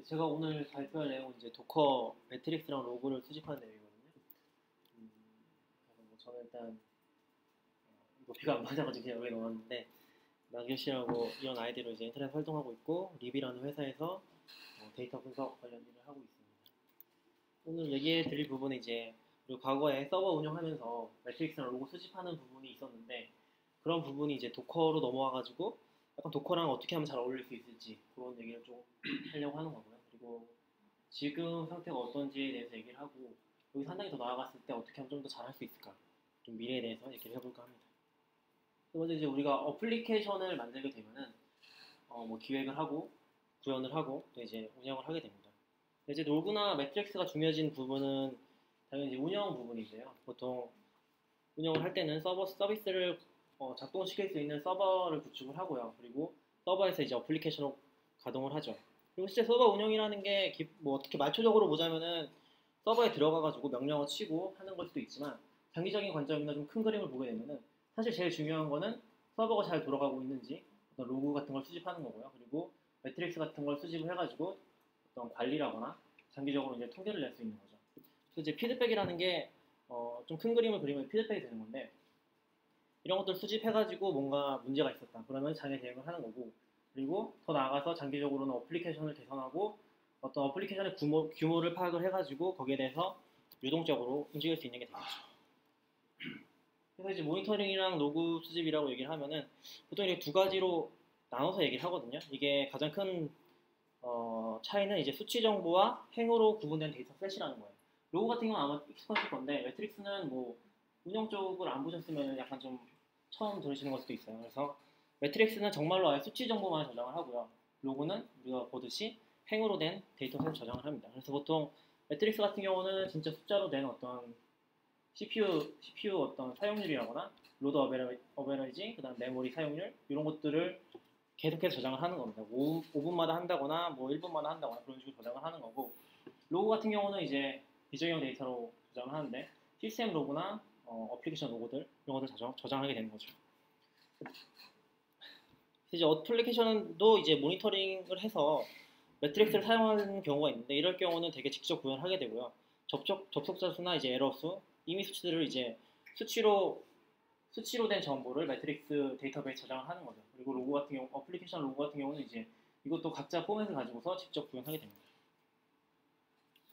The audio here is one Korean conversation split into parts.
제가 오늘 발표할 내용은 이제 도커 매트릭스랑 로그를 수집하는 내용이거든요. 그래서 뭐 저는 일단 높이가 안 맞아가지고 그냥 여기 넣었는데 나규 씨라고 이런 아이디로 이제 인터넷 활동하고 있고 리비라는 회사에서 데이터 분석 관련 일을 하고 있습니다. 오늘 얘기해 드릴 부분은 이제 그리고 과거에 서버 운영하면서 매트릭스랑 로그 수집하는 부분이 있었는데 그런 부분이 이제 도커로 넘어와가지고 약간 도커랑 어떻게 하면 잘 어울릴 수 있을지 그런 얘기를 좀 하려고 하는 거고요. 그리고 지금 상태가 어떤지에 대해서 얘기를 하고 여기서 한 단계 더 나아갔을 때 어떻게 하면 좀 더 잘할 수 있을까 좀 미래에 대해서 얘기를 해볼까 합니다. 먼저 이제 우리가 어플리케이션을 만들게 되면은 뭐 기획을 하고 구현을 하고 또 이제 운영을 하게 됩니다. 이제 로그나 매트릭스가 중요해진 부분은 당연히 이제 운영 부분인데요. 보통 운영을 할 때는 서비스를 작동시킬 수 있는 서버를 구축을 하고요. 그리고 서버에서 이제 어플리케이션으로 가동을 하죠. 그리고 실제 서버 운영이라는 게 뭐 어떻게 말초적으로 보자면은 서버에 들어가가지고 명령어 치고 하는 걸 수도 있지만 장기적인 관점이나 좀 큰 그림을 보게 되면은 사실 제일 중요한 거는 서버가 잘 돌아가고 있는지 어떤 로그 같은 걸 수집하는 거고요. 그리고 매트릭스 같은 걸 수집을 해가지고 어떤 관리라거나 장기적으로 이제 통계를 낼 수 있는 거죠. 그래서 이제 피드백이라는 게 좀 큰 그림을 그리면 피드백이 되는 건데 이런 것들 수집해가지고 뭔가 문제가 있었다. 그러면 장애 대응을 하는 거고 그리고 더 나아가서 장기적으로는 어플리케이션을 개선하고 어떤 어플리케이션의 규모를 파악을 해가지고 거기에 대해서 유동적으로 움직일 수 있는 게 되겠죠. 그래서 이제 모니터링이랑 로그 수집이라고 얘기를 하면은 보통 이렇게 두 가지로 나눠서 얘기를 하거든요. 이게 가장 큰 차이는 이제 수치 정보와 행으로 구분된 데이터 셋이라는 거예요. 로그 같은 경우는 아마 익숙하실 건데 매트릭스는 뭐 운영 쪽을 안 보셨으면 약간 좀 처음 들으시는 걸 수도 있어요. 그래서 매트릭스는 정말로 아예 수치 정보만 저장을 하고요. 로그는 우리가 보듯이 행으로 된 데이터셋을 저장을 합니다. 그래서 보통 매트릭스 같은 경우는 진짜 숫자로 된 어떤 CPU 어떤 사용률이라거나 로드 어베러지, 그다음 메모리 사용률 이런 것들을 계속해서 저장을 하는 겁니다. 5분마다 한다거나 뭐 1분마다 한다거나 그런 식으로 저장을 하는 거고 로그 같은 경우는 이제 비정형 데이터로 저장을 하는데 시스템 로그나 어플리케이션 로고들 이런 것들 저장하게 되는 거죠. 이제 어플리케이션도 이제 모니터링을 해서 매트릭스를 사용하는 경우가 있는데 이럴 경우는 되게 직접 구현하게 되고요. 접속자 수나 이제 에러 수, 이미 수치들을 이제 수치로 된 정보를 매트릭스 데이터베이스 저장을 하는 거죠. 그리고 로고 같은 경우, 어플리케이션 로고 같은 경우는 이제 이것도 각자 포맷을 가지고서 직접 구현하게 됩니다.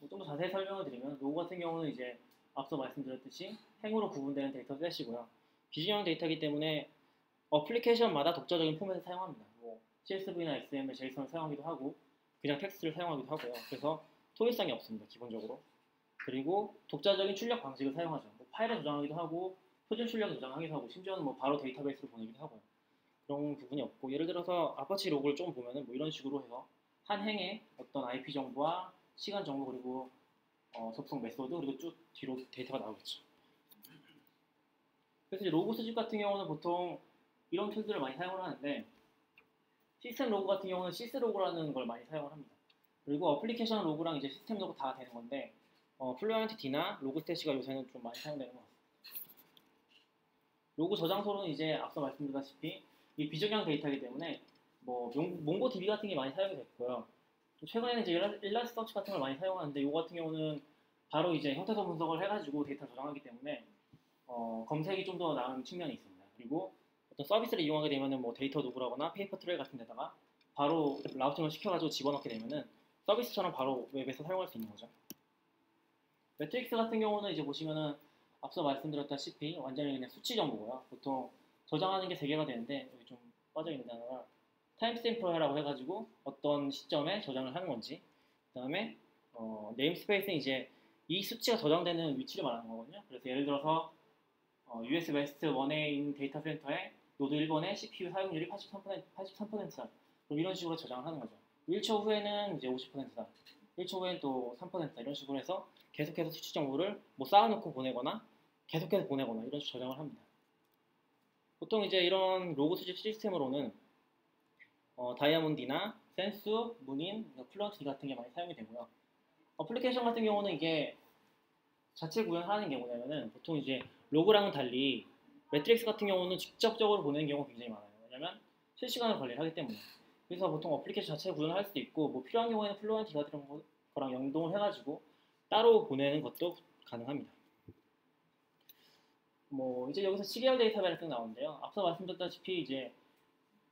좀 더 자세히 설명을 드리면 로고 같은 경우는 이제 앞서 말씀드렸듯이 행으로 구분되는 데이터 셋이고요. 비진형 데이터이기 때문에 어플리케이션마다 독자적인 포맷을 사용합니다. 뭐 CSV나 XML, JSON을 사용하기도 하고 그냥 텍스트를 사용하기도 하고요. 그래서 통일성이 없습니다. 기본적으로. 그리고 독자적인 출력 방식을 사용하죠. 뭐 파일에 저장하기도 하고 표준 출력에 저장하기도 하고 심지어는 뭐 바로 데이터베이스로 보내기도 하고요. 그런 부분이 없고 예를 들어서 아파치 로그를 좀 보면은 뭐 이런 식으로 해서 한 행의 어떤 IP 정보와 시간 정보 그리고 접속 메소드 그리고 쭉 뒤로 데이터가 나오겠죠. 그래서 이제 로그 수집 같은 경우는 보통 이런 툴들을 많이 사용을 하는데 시스템 로그 같은 경우는 시스로그라는 걸 많이 사용을 합니다. 그리고 어플리케이션 로그랑 이제 시스템 로그 다 되는 건데 플루언트 D나 로그스태시가 요새는 좀 많이 사용되는 것 같습니다. 로그 저장소로는 이제 앞서 말씀드렸다시피 이 비정형 데이터이기 때문에 뭐 몽고DB 같은 게 많이 사용이 됐고요. 최근에는 이제 일라스트서치 같은 걸 많이 사용하는데 이거 같은 경우는 바로 이제 형태소 분석을 해가지고 데이터를 저장하기 때문에 검색이 좀 더 나은 측면이 있습니다. 그리고 어떤 서비스를 이용하게 되면은 뭐 데이터 도구라거나 페이퍼 트레이 같은 데다가 바로 라우팅을 시켜가지고 집어넣게 되면은 서비스처럼 바로 웹에서 사용할 수 있는 거죠. 매트릭스 같은 경우는 이제 보시면은 앞서 말씀드렸다시피 완전히 그냥 수치 정보고요. 보통 저장하는 게 3개가 되는데 여기 좀 빠져있는 단어가 타임스탬프라고 해가지고 어떤 시점에 저장을 하는 건지 그 다음에 네임스페이스는 이제 이 수치가 저장되는 위치를 말하는 거거든요. 그래서 예를 들어서 US 웨스트 1A인 데이터 센터에 노드 1번의 CPU 사용률이 83%다. 그럼 이런 식으로 저장을 하는 거죠. 1초 후에는 이제 50%다. 1초 후에는 또 3%다. 이런 식으로 해서 계속해서 수치 정보를 뭐 쌓아놓고 보내거나 계속해서 보내거나 이런 식으로 저장을 합니다. 보통 이제 이런 로그 수집 시스템으로는 다이아몬드나 센수, 문인, 플러티 같은 게 많이 사용이 되고요. 어플리케이션 같은 경우는 이게 자체 구현하는 게 뭐냐면은 보통 이제 로그랑은 달리 매트릭스 같은 경우는 직접적으로 보내는 경우가 굉장히 많아요. 왜냐면 실시간으로 관리를 하기 때문에. 그래서 보통 어플리케이션 자체 구현을 할 수도 있고 뭐 필요한 경우에는 플루언트 같은 거랑 연동을 해가지고 따로 보내는 것도 가능합니다. 뭐 이제 여기서 시리얼 데이터베이스가 나오는데요. 앞서 말씀드렸다시피 이제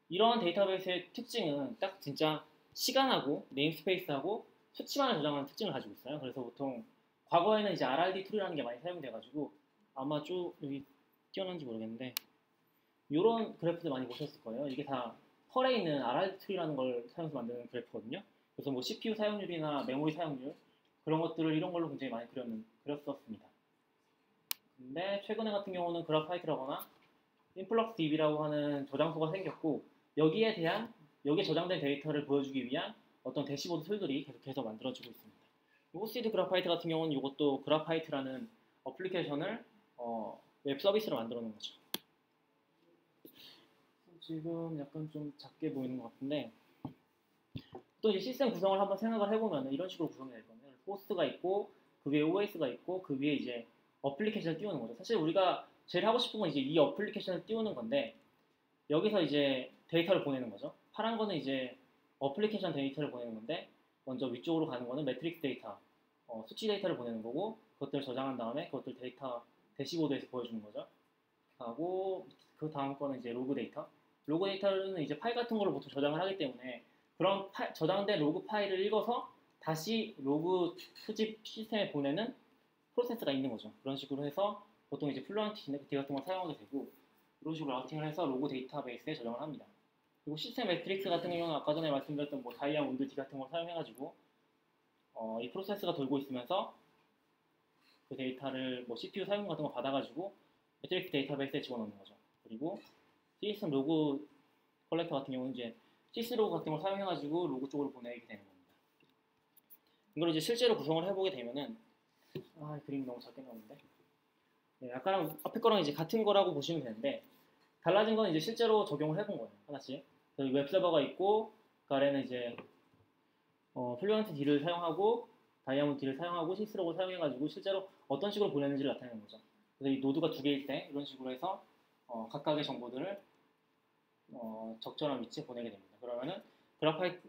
이러한 데이터베이스의 특징은 딱 진짜 시간하고 네임스페이스하고 수치만을 저장하는 특징을 가지고 있어요. 그래서 보통 과거에는 이제 RRD 툴이라는 게 많이 사용돼가지고 아마 쭉 여기 띄어놨는지 모르겠는데 이런 그래프들 많이 보셨을 거예요. 이게 다 펄에 있는 RRD 툴이라는 걸 사용해서 만드는 그래프거든요. 그래서 뭐 CPU 사용률이나 메모리 사용률 그런 것들을 이런 걸로 굉장히 많이 그렸었습니다. 근데 최근에 같은 경우는 그래파이트라거나 인플럭스 DB라고 하는 저장소가 생겼고 여기에 저장된 데이터를 보여주기 위한 어떤 대시보드 툴들이 계속해서 만들어지고 있습니다. 호시드 그래파이트 같은 경우는 이것도 그래파이트라는 어플리케이션을 웹 서비스로 만들어 놓은 거죠. 지금 약간 좀 작게 보이는 것 같은데 또 이제 시스템 구성을 한번 생각을 해보면 이런 식으로 구성이 될 겁니다. 호스트가 있고 그 위에 OS가 있고 그 위에 이제 어플리케이션을 띄우는 거죠. 사실 우리가 제일 하고 싶은 건 이제 이 어플리케이션을 띄우는 건데 여기서 이제 데이터를 보내는 거죠. 파란 거는 이제 어플리케이션 데이터를 보내는 건데 먼저 위쪽으로 가는 거는 매트릭스 데이터, 수치 데이터를 보내는 거고 그것들을 저장한 다음에 그것들 데이터 대시보드에서 보여주는 거죠. 하고 그 다음 거는 이제 로그 데이터. 로그 데이터는 이제 파일 같은 걸로 보통 저장을 하기 때문에 그런 저장된 로그 파일을 읽어서 다시 로그 수집 시스템에 보내는 프로세스가 있는 거죠. 그런 식으로 해서 보통 이제 플루언트 D 같은 걸 사용하게 되고 이런 식으로 라우팅을 해서 로그 데이터베이스에 저장을 합니다. 그리고 시스템 매트릭스 같은 경우는 아까 전에 말씀드렸던 뭐 다이아몬드 D 같은 걸 사용해가지고 이 프로세스가 돌고 있으면서 그 데이터를 뭐 CPU 사용 같은 거 받아가지고 매트릭스 데이터베이스에 집어넣는 거죠. 그리고 시스템 로그 컬렉터 같은 경우는 이제 시스로그 같은 걸 사용해가지고 로그 쪽으로 보내게 되는 겁니다. 이걸 이제 실제로 구성을 해보게 되면은 그림이 너무 작게 나오는데 네, 아까랑 앞에 거랑 이제 같은 거라고 보시면 되는데 달라진 건 이제 실제로 적용을 해본 거예요. 하나씩 웹 서버가 있고 그 아래는 이제 플루언트 D를 사용하고 다이아몬드 D를 사용하고 시스로그를 사용해가지고 실제로 어떤 식으로 보내는지를 나타내는 거죠. 그래서 이 노드가 두 개일 때 이런 식으로 해서 각각의 정보들을 적절한 위치에 보내게 됩니다. 그러면은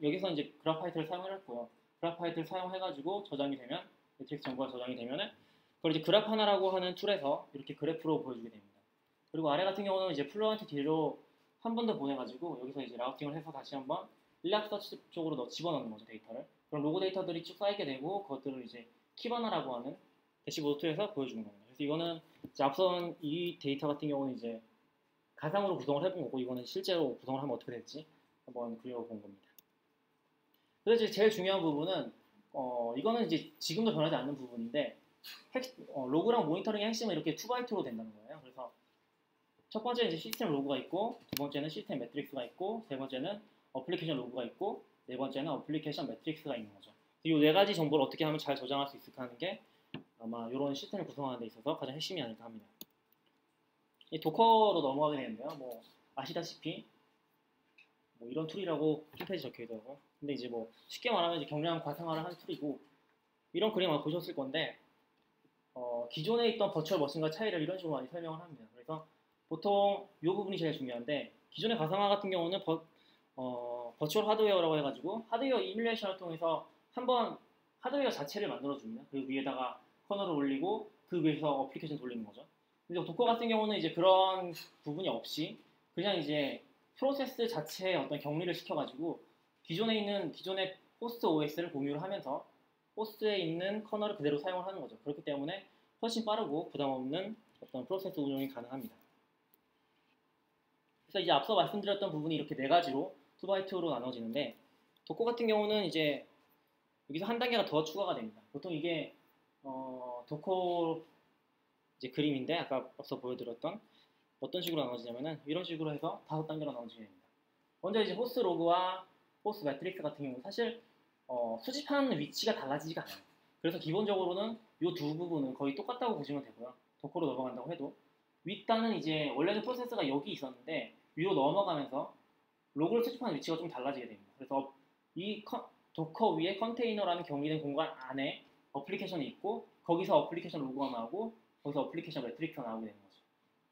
여기서 이제 그래파이트를 사용했고요. 그래파이트를 사용해가지고 저장이 되면 매트릭스 정보가 저장이 되면은 그걸 이제 그래파나라고 하는 툴에서 이렇게 그래프로 보여주게 됩니다. 그리고 아래 같은 경우는 이제 플루언트 D로 한 번 더 보내가지고 여기서 이제 라우팅을 해서 다시 한번 일렉서치 쪽으로 집어넣는 거죠, 데이터를. 그럼 로그 데이터들이 쭉 쌓이게 되고 그것들을 이제 키바나라고 하는 대시보드 툴에서 보여주는 겁니다. 그래서 이거는 이제 앞선 이 데이터 같은 경우는 이제 가상으로 구성을 해본 거고 이거는 실제로 구성을 하면 어떻게 될지 한번 그려본 겁니다. 그래서 이제 제일 중요한 부분은 이거는 이제 지금도 변하지 않는 부분인데 로그랑 모니터링의 핵심은 이렇게 2x2로 된다는 거예요. 그래서 첫 번째는 이제 시스템 로그가 있고 두 번째는 시스템 매트릭스가 있고 세 번째는 어플리케이션 로그가 있고 네 번째는 어플리케이션 매트릭스가 있는 거죠. 이 네 가지 정보를 어떻게 하면 잘 저장할 수 있을까 하는 게 아마 이런 시스템을 구성하는 데 있어서 가장 핵심이 아닐까 합니다. 이 도커로 넘어가게 되는데요. 뭐 아시다시피 뭐 이런 툴이라고 홈페이지 적혀 있더라고요. 근데 이제 뭐 쉽게 말하면 이제 경량 과상화를 하는 툴이고 이런 그림 아마 보셨을 건데 기존에 있던 버추얼 머신과 차이를 이런 식으로 많이 설명을 합니다. 그래서 보통 이 부분이 제일 중요한데 기존의 가상화 같은 경우는 버추얼 하드웨어라고 해가지고 하드웨어 이뮬레이션을 통해서 한번 하드웨어 자체를 만들어줍니다. 그 위에다가 커널을 올리고 그 위에서 어플리케이션 돌리는 거죠. 근데 도커 같은 경우는 이제 그런 부분이 없이 그냥 이제 프로세스 자체의 어떤 격리를 시켜가지고 기존의 호스트 OS를 공유를 하면서 호스트에 있는 커널을 그대로 사용을 하는 거죠. 그렇기 때문에 훨씬 빠르고 부담 없는 어떤 프로세스 운영이 가능합니다. 그래서 이제 앞서 말씀드렸던 부분이 이렇게 네 가지로 2x2로 나눠지는데 도커 같은 경우는 이제 여기서 한 단계가 더 추가가 됩니다. 보통 이게 도커 이제 그림인데 아까 앞서 보여드렸던 어떤 식으로 나눠지냐면은 이런 식으로 해서 5단계로 나눠지게 됩니다. 먼저 이제 호스트 로그와 호스트 매트릭스 같은 경우 사실 수집하는 위치가 달라지지가 않아요. 그래서 기본적으로는 이 두 부분은 거의 똑같다고 보시면 되고요. 도커로 넘어간다고 해도 윗단은 이제 원래는 프로세스가 여기 있었는데 위로 넘어가면서 로그를 수집하는 위치가 좀 달라지게 됩니다. 그래서 이 도커 위에 컨테이너라는 격리된 공간 안에 어플리케이션이 있고 거기서 어플리케이션 로그가 나오고 거기서 어플리케이션 매트릭스가 나오게 되는 거죠.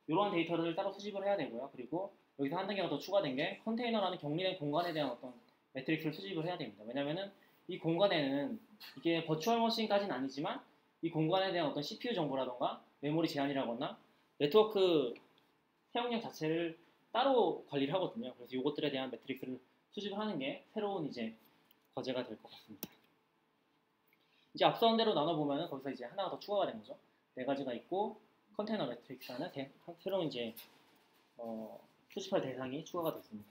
이러한 데이터를 따로 수집을 해야 되고요. 그리고 여기서 한 단계가 더 추가된 게 컨테이너라는 격리된 공간에 대한 어떤 매트릭스를 수집을 해야 됩니다. 왜냐면은 이 공간에는 이게 버추얼 머신까지는 아니지만 이 공간에 대한 어떤 CPU 정보라던가 메모리 제한이라거나 네트워크 사용량 자체를 따로 관리를 하거든요. 그래서 이것들에 대한 매트릭스를 수집을 하는 게 새로운 이제 과제가 될 것 같습니다. 이제 앞선 대로 나눠보면은 거기서 이제 하나가 더 추가가 된 거죠. 네 가지가 있고 컨테이너 매트릭스라는 새로운 이제 수집할 대상이 추가가 됐습니다.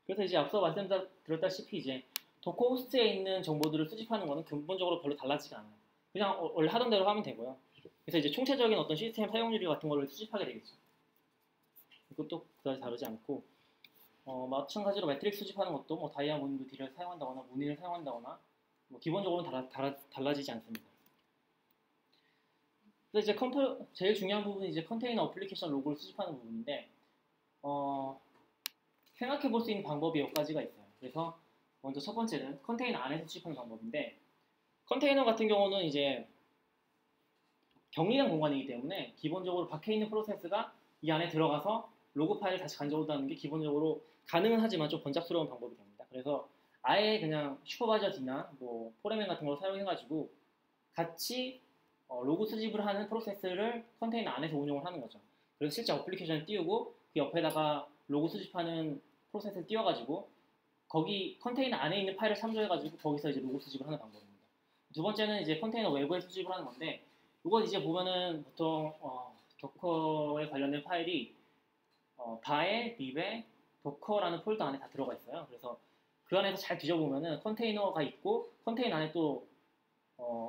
그래서 이제 앞서 말씀드렸다시피 이제 도커 호스트에 있는 정보들을 수집하는 것은 근본적으로 별로 달라지지 않아요. 그냥 원래 하던 대로 하면 되고요. 그래서 이제 총체적인 어떤 시스템 사용률 같은 거를 수집하게 되겠죠. 이것도 그다지 다르지 않고 마찬가지로 매트릭스 수집하는 것도 뭐 다이아몬드 딜을 사용한다거나 문인을 사용한다거나 뭐 기본적으로는 달라지지 않습니다. 그래서 이제 제일 중요한 부분이 이제 컨테이너 어플리케이션 로그를 수집하는 부분인데 생각해 볼 수 있는 방법이 몇 가지가 있어요. 그래서 먼저 첫 번째는 컨테이너 안에서 수집하는 방법인데 컨테이너 같은 경우는 이제 격리된 공간이기 때문에 기본적으로 밖에 있는 프로세스가 이 안에 들어가서 로그 파일을 다시 가져오다는 게 기본적으로 가능은 하지만 좀 번잡스러운 방법이 됩니다. 그래서 아예 그냥 슈퍼바이저 D나 뭐 포레맨 같은 걸 사용해가지고 같이 로그 수집을 하는 프로세스를 컨테이너 안에서 운영을 하는 거죠. 그래서 실제 어플리케이션을 띄우고 그 옆에다가 로그 수집하는 프로세스를 띄워가지고 거기 컨테이너 안에 있는 파일을 참조해가지고 거기서 이제 로그 수집을 하는 방법입니다. 두 번째는 이제 컨테이너 외부에 수집을 하는 건데 이건 이제 보면은 보통 도커에 관련된 파일이 바에, 립에, 도커라는 폴더 안에 다 들어가 있어요. 그래서 그 안에서 잘 뒤져보면은 컨테이너가 있고 컨테이너 안에 또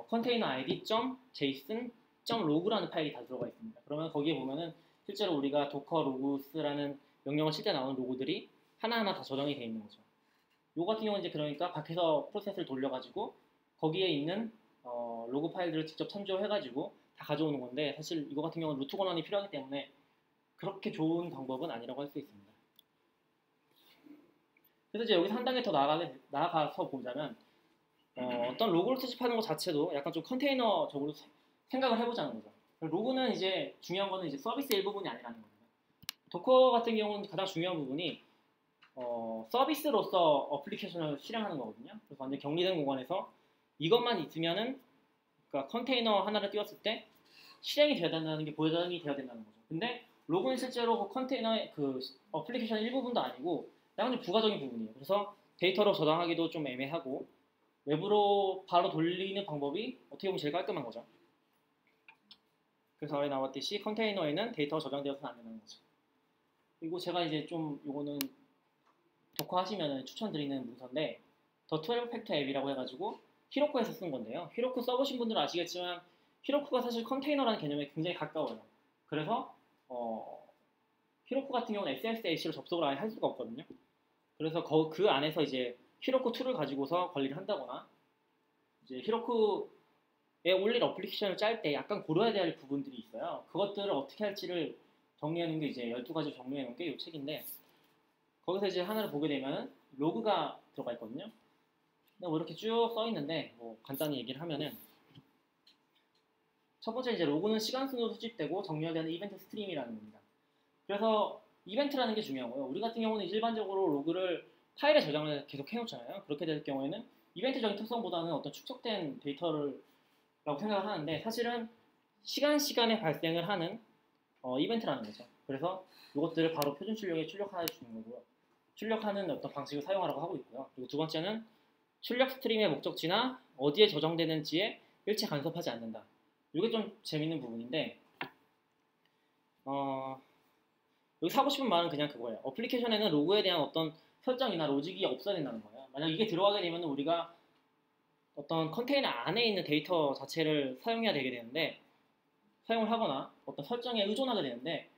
컨테이너 id.json.log라는 파일이 다 들어가 있습니다. 그러면 거기에 보면은 실제로 우리가 도커 로그스라는 명령을 칠 때 나오는 로그들이 하나하나 다 저장이 되어 있는 거죠. 요 같은 경우는 이제 그러니까 밖에서 프로세스를 돌려가지고 거기에 있는 로그 파일들을 직접 참조해가지고 다 가져오는 건데 사실 이거 같은 경우는 루트 권한이 필요하기 때문에 그렇게 좋은 방법은 아니라고 할 수 있습니다. 그래서 이제 여기서 한 단계 더 나아가서 보자면 어떤 로그를 수집하는 것 자체도 약간 좀 컨테이너적으로 생각을 해보자는 거죠. 로그는 이제 중요한 거는 이제 서비스 일부분이 아니라는 겁니다. 도커 같은 경우는 가장 중요한 부분이 서비스로서 어플리케이션을 실행하는 거거든요. 그래서 완전 격리된 공간에서 이것만 있으면은 그러니까 컨테이너 하나를 띄웠을 때 실행이 돼야 된다는 게 보장이 돼야 된다는 거죠. 근데 로그는 실제로 그 컨테이너의 그 어플리케이션 일부분도 아니고 약간 좀 부가적인 부분이에요. 그래서 데이터로 저장하기도 좀 애매하고 외부로 바로 돌리는 방법이 어떻게 보면 제일 깔끔한 거죠. 그래서 아래 나왔듯이 컨테이너에는 데이터가 저장되어서는 안 된다는 거죠. 그리고 제가 이제 좀 요거는 도커 하시면 추천드리는 문서인데 더 12팩터 앱이라고 해가지고 히로쿠에서 쓴 건데요. 히로쿠 써보신 분들은 아시겠지만 히로쿠가 사실 컨테이너라는 개념에 굉장히 가까워요. 그래서 히로쿠 같은 경우는 SSH로 접속을 아예 할 수가 없거든요. 그래서 그 안에서 이제 히로쿠 2를 가지고서 관리를 한다거나 이제 히로쿠에 올릴 어플리케이션을 짤 때 약간 고려해야 될 부분들이 있어요. 그것들을 어떻게 할지를 정리하는 게 이제 12가지 정리해 놓은 게 이 책인데 거기서 이제 하나를 보게 되면 로그가 들어가 있거든요. 뭐 이렇게 쭉 써 있는데 뭐 간단히 얘기를 하면은 첫 번째 이제 로그는 시간 순으로 수집되고 정렬되는 이벤트 스트림이라는 겁니다. 그래서 이벤트라는 게 중요하고요. 우리 같은 경우는 일반적으로 로그를 파일에 저장을 계속 해놓잖아요. 그렇게 될 경우에는 이벤트적인 특성보다는 어떤 축적된 데이터를 라고 생각을 하는데 사실은 시간에 발생을 하는 이벤트라는 거죠. 그래서 이것들을 바로 표준 출력에 출력해 주는 거고요. 출력하는 어떤 방식을 사용하라고 하고 있고요. 그리고 두 번째는 출력 스트림의 목적지나 어디에 저장되는지에 일체 간섭하지 않는다. 이게 좀 재밌는 부분인데 여기 하고 싶은 말은 그냥 그거예요. 어플리케이션에는 로그에 대한 어떤 설정이나 로직이 없어야 된다는 거예요. 만약 이게 들어가게 되면 우리가 어떤 컨테이너 안에 있는 데이터 자체를 사용해야 되게 되는데 사용을 하거나 어떤 설정에 의존하게 되는데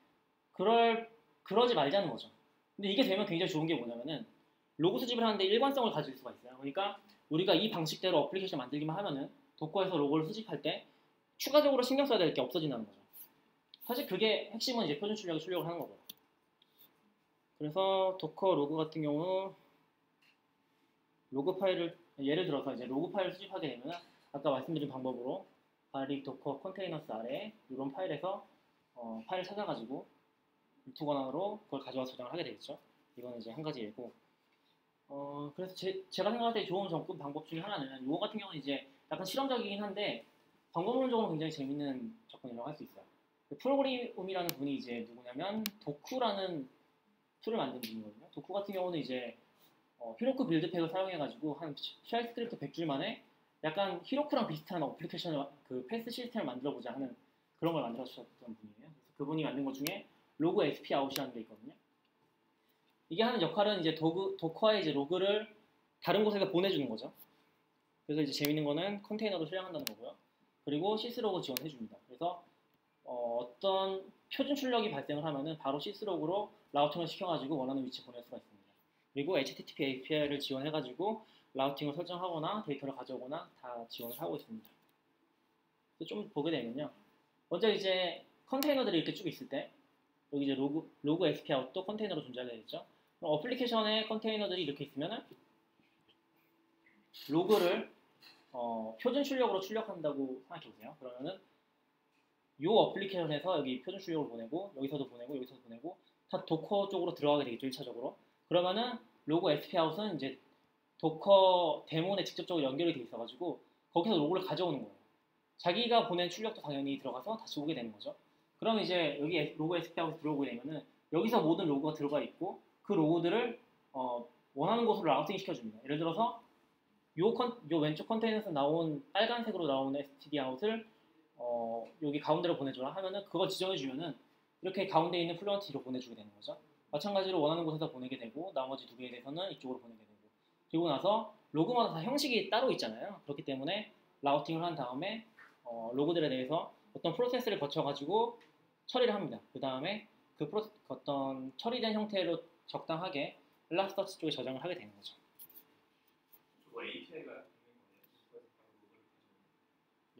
그러지 말자는 거죠. 근데 이게 되면 굉장히 좋은 게 뭐냐면은 로그 수집을 하는데 일관성을 가질 수가 있어요. 그러니까 우리가 이 방식대로 어플리케이션 만들기만 하면은 도커에서 로그를 수집할 때 추가적으로 신경 써야 될 게 없어진다는 거죠. 사실 그게 핵심은 이제 표준 출력에 출력을 하는 거고요. 그래서 도커 로그 같은 경우 로그 파일을 예를 들어서 이제 로그 파일을 수집하게 되면 아까 말씀드린 방법으로 바릭 도커 컨테이너스 아래 이런 파일에서 파일을 찾아가지고 루트 권한으로 그걸 가져와서 저장을 하게 되겠죠. 이거는 이제 한 가지 예고. 그래서 제가 생각할 때 좋은 접근 방법 중에 하나는 이거 같은 경우는 이제 약간 실험적이긴 한데 방법론적으로 굉장히 재밌는 접근이라고 할 수 있어요. 그 프로그램이라는 분이 이제 누구냐면 도쿠라는 툴을 만든 분이거든요. 도쿠 같은 경우는 이제 히로쿠 빌드팩을 사용해가지고 한 쉘 스크립트 100줄 만에 약간 히로쿠랑 비슷한 어플리케이션을 그 패스 시스템을 만들어보자 하는 그런 걸 만들어 주셨던 분이에요. 그래서 그분이 만든 것 중에 로그 SP 아웃이라는 게 있거든요. 이게 하는 역할은 이제 도커의 이제 로그를 다른 곳에서 보내주는 거죠. 그래서 이제 재밌는 거는 컨테이너로 실행한다는 거고요. 그리고 시스로그 지원해줍니다. 그래서 어떤 표준 출력이 발생을 하면은 바로 시스로그로 라우팅을 시켜가지고 원하는 위치 보낼 수가 있습니다. 그리고 HTTP API를 지원해가지고 라우팅을 설정하거나 데이터를 가져오거나 다 지원을 하고 있습니다. 그래서 좀 보게 되면요. 먼저 이제 컨테이너들이 이렇게 쭉 있을 때 여기 이제 로그 XP 아웃도 컨테이너로 존재하게 되겠죠. 어플리케이션에 컨테이너들이 이렇게 있으면은 로그를 표준 출력으로 출력한다고 생각해 보세요. 그러면은 이 어플리케이션에서 여기 표준 출력을 보내고 여기서도 보내고 여기서도 보내고 다 도커 쪽으로 들어가게 되겠죠. 1차적으로. 그러면은 로그 SP-out은 이제 도커 데몬에 직접적으로 연결이 돼 있어가지고 거기서 로그를 가져오는 거예요. 자기가 보낸 출력도 당연히 들어가서 다시 오게 되는 거죠. 그럼 이제 여기 로그 SP-out 들어오게 되면은 여기서 모든 로그가 들어가 있고 그 로그들을 원하는 곳으로 라우팅 시켜줍니다. 예를 들어서 요 왼쪽 컨테이너에서 나온 빨간색으로 나온 std-out을 여기 가운데로 보내줘라 하면은 그걸 지정해주면은 이렇게 가운데 있는 플루언트로 보내주게 되는 거죠. 마찬가지로 원하는 곳에서 보내게 되고 나머지 두 개에 대해서는 이쪽으로 보내게 되고 그리고 나서 로그마다 다 형식이 따로 있잖아요. 그렇기 때문에 라우팅을 한 다음에 로그들에 대해서 어떤 프로세스를 거쳐가지고 처리를 합니다. 그 다음에 어떤 처리된 형태로 적당하게 엘라스터치 쪽에 저장을 하게 되는 거죠. API가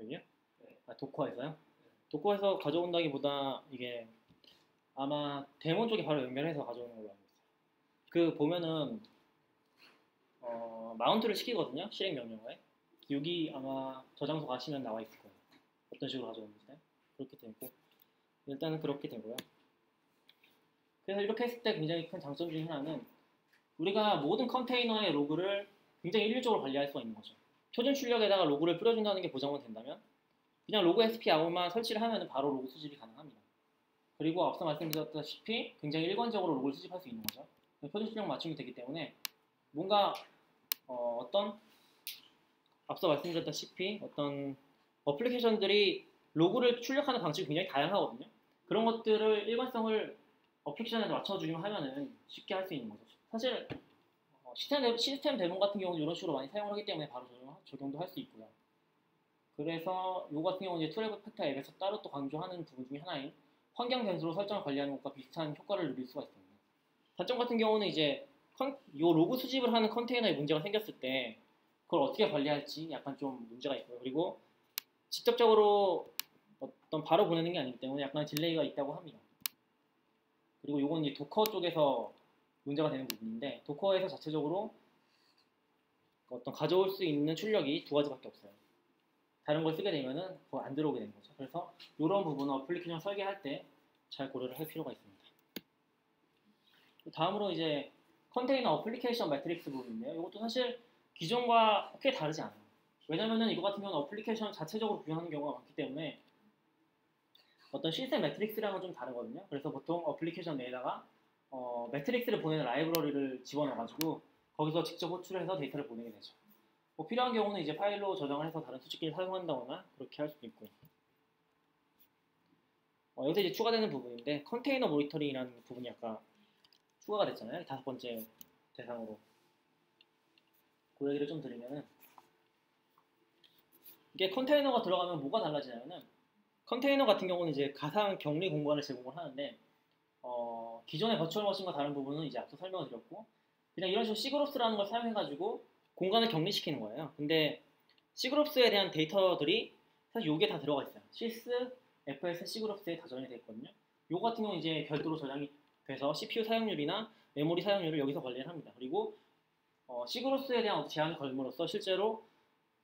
여기요? 네. 도커에서요? 네. 도커에서 가져온다기보다 이게 아마 데몬 쪽에 바로 연결해서 가져오는 걸로 알고 있어요. 그 보면은 마운트를 시키거든요. 실행 명령어에. 여기 아마 저장소 가시면 나와 있을 거예요. 어떤 식으로 가져오는지. 그렇게 되고 일단은 그렇게 되고요. 그래서 이렇게 했을 때 굉장히 큰 장점 중에 하나는 우리가 모든 컨테이너의 로그를 굉장히 일률적으로 관리할 수가 있는 거죠. 표준 출력에다가 로그를 뿌려준다는 게 보장은 된다면 그냥 로그 SP 아웃만 설치를 하면 바로 로그 수집이 가능합니다. 그리고 앞서 말씀드렸다시피 굉장히 일관적으로 로그를 수집할 수 있는 거죠. 표준 출력 맞춤이 되기 때문에 뭔가 어떤 앞서 말씀드렸다시피 어떤 어플리케이션들이 로그를 출력하는 방식이 굉장히 다양하거든요. 그런 것들을 일관성을 어플리케이션에 맞춰주기만 하면은 쉽게 할 수 있는 거죠. 사실 시스템 데몬 같은 경우는 이런 식으로 많이 사용을 하기 때문에 바로 적용도 할 수 있고요. 그래서 이거 같은 경우는 이제 툴앱 팩터 앱에서 따로 또 강조하는 부분 중에 하나인 환경 변수로 설정을 관리하는 것과 비슷한 효과를 누릴 수가 있습니다. 단점 같은 경우는 이제 이 로그 수집을 하는 컨테이너에 문제가 생겼을 때 그걸 어떻게 관리할지 약간 좀 문제가 있고요. 그리고 직접적으로 어떤 바로 보내는 게 아니기 때문에 약간 딜레이가 있다고 합니다. 그리고 이건 이제 도커 쪽에서 문제가 되는 부분인데 도커에서 자체적으로 어떤 가져올 수 있는 출력이 두 가지밖에 없어요. 다른 걸 쓰게 되면은 그거 안 들어오게 되는 거죠. 그래서 이런 부분은 어플리케이션 설계할 때 잘 고려를 할 필요가 있습니다. 다음으로 이제 컨테이너 어플리케이션 매트릭스 부분인데요. 이것도 사실 기존과 크게 다르지 않아요. 왜냐면은 이거 같은 경우는 어플리케이션 자체적으로 구현하는 경우가 많기 때문에 어떤 시스템 매트릭스랑은 좀 다르거든요. 그래서 보통 어플리케이션 내에다가 매트릭스를 보내는 라이브러리를 집어넣어가지고 거기서 직접 호출해서 데이터를 보내게 되죠. 뭐 필요한 경우는 이제 파일로 저장을 해서 다른 수집기를 사용한다거나 그렇게 할 수도 있고요. 여기서 이제 추가되는 부분인데 컨테이너 모니터링이라는 부분이 아까 추가가 됐잖아요. 5번째 대상으로. 그 얘기를 좀 드리면은 이게 컨테이너가 들어가면 뭐가 달라지냐면은 컨테이너 같은 경우는 이제 가상 격리 공간을 제공을 하는데 기존의 버추얼 머신과 다른 부분은 이제 앞서 설명을 드렸고 그냥 이런 식으로 시그룹스라는 걸 사용해가지고 공간을 격리시키는 거예요. 근데 시그룹스에 대한 데이터들이 사실 요게 다 들어가 있어요. sys, fs, 시그룹스에 다 저장이 되어 있거든요. 요거 같은 경우는 이제 별도로 저장이 돼서 CPU 사용률이나 메모리 사용률을 여기서 관리를 합니다. 그리고 시그룹스에 대한 제한을 걸므로써 실제로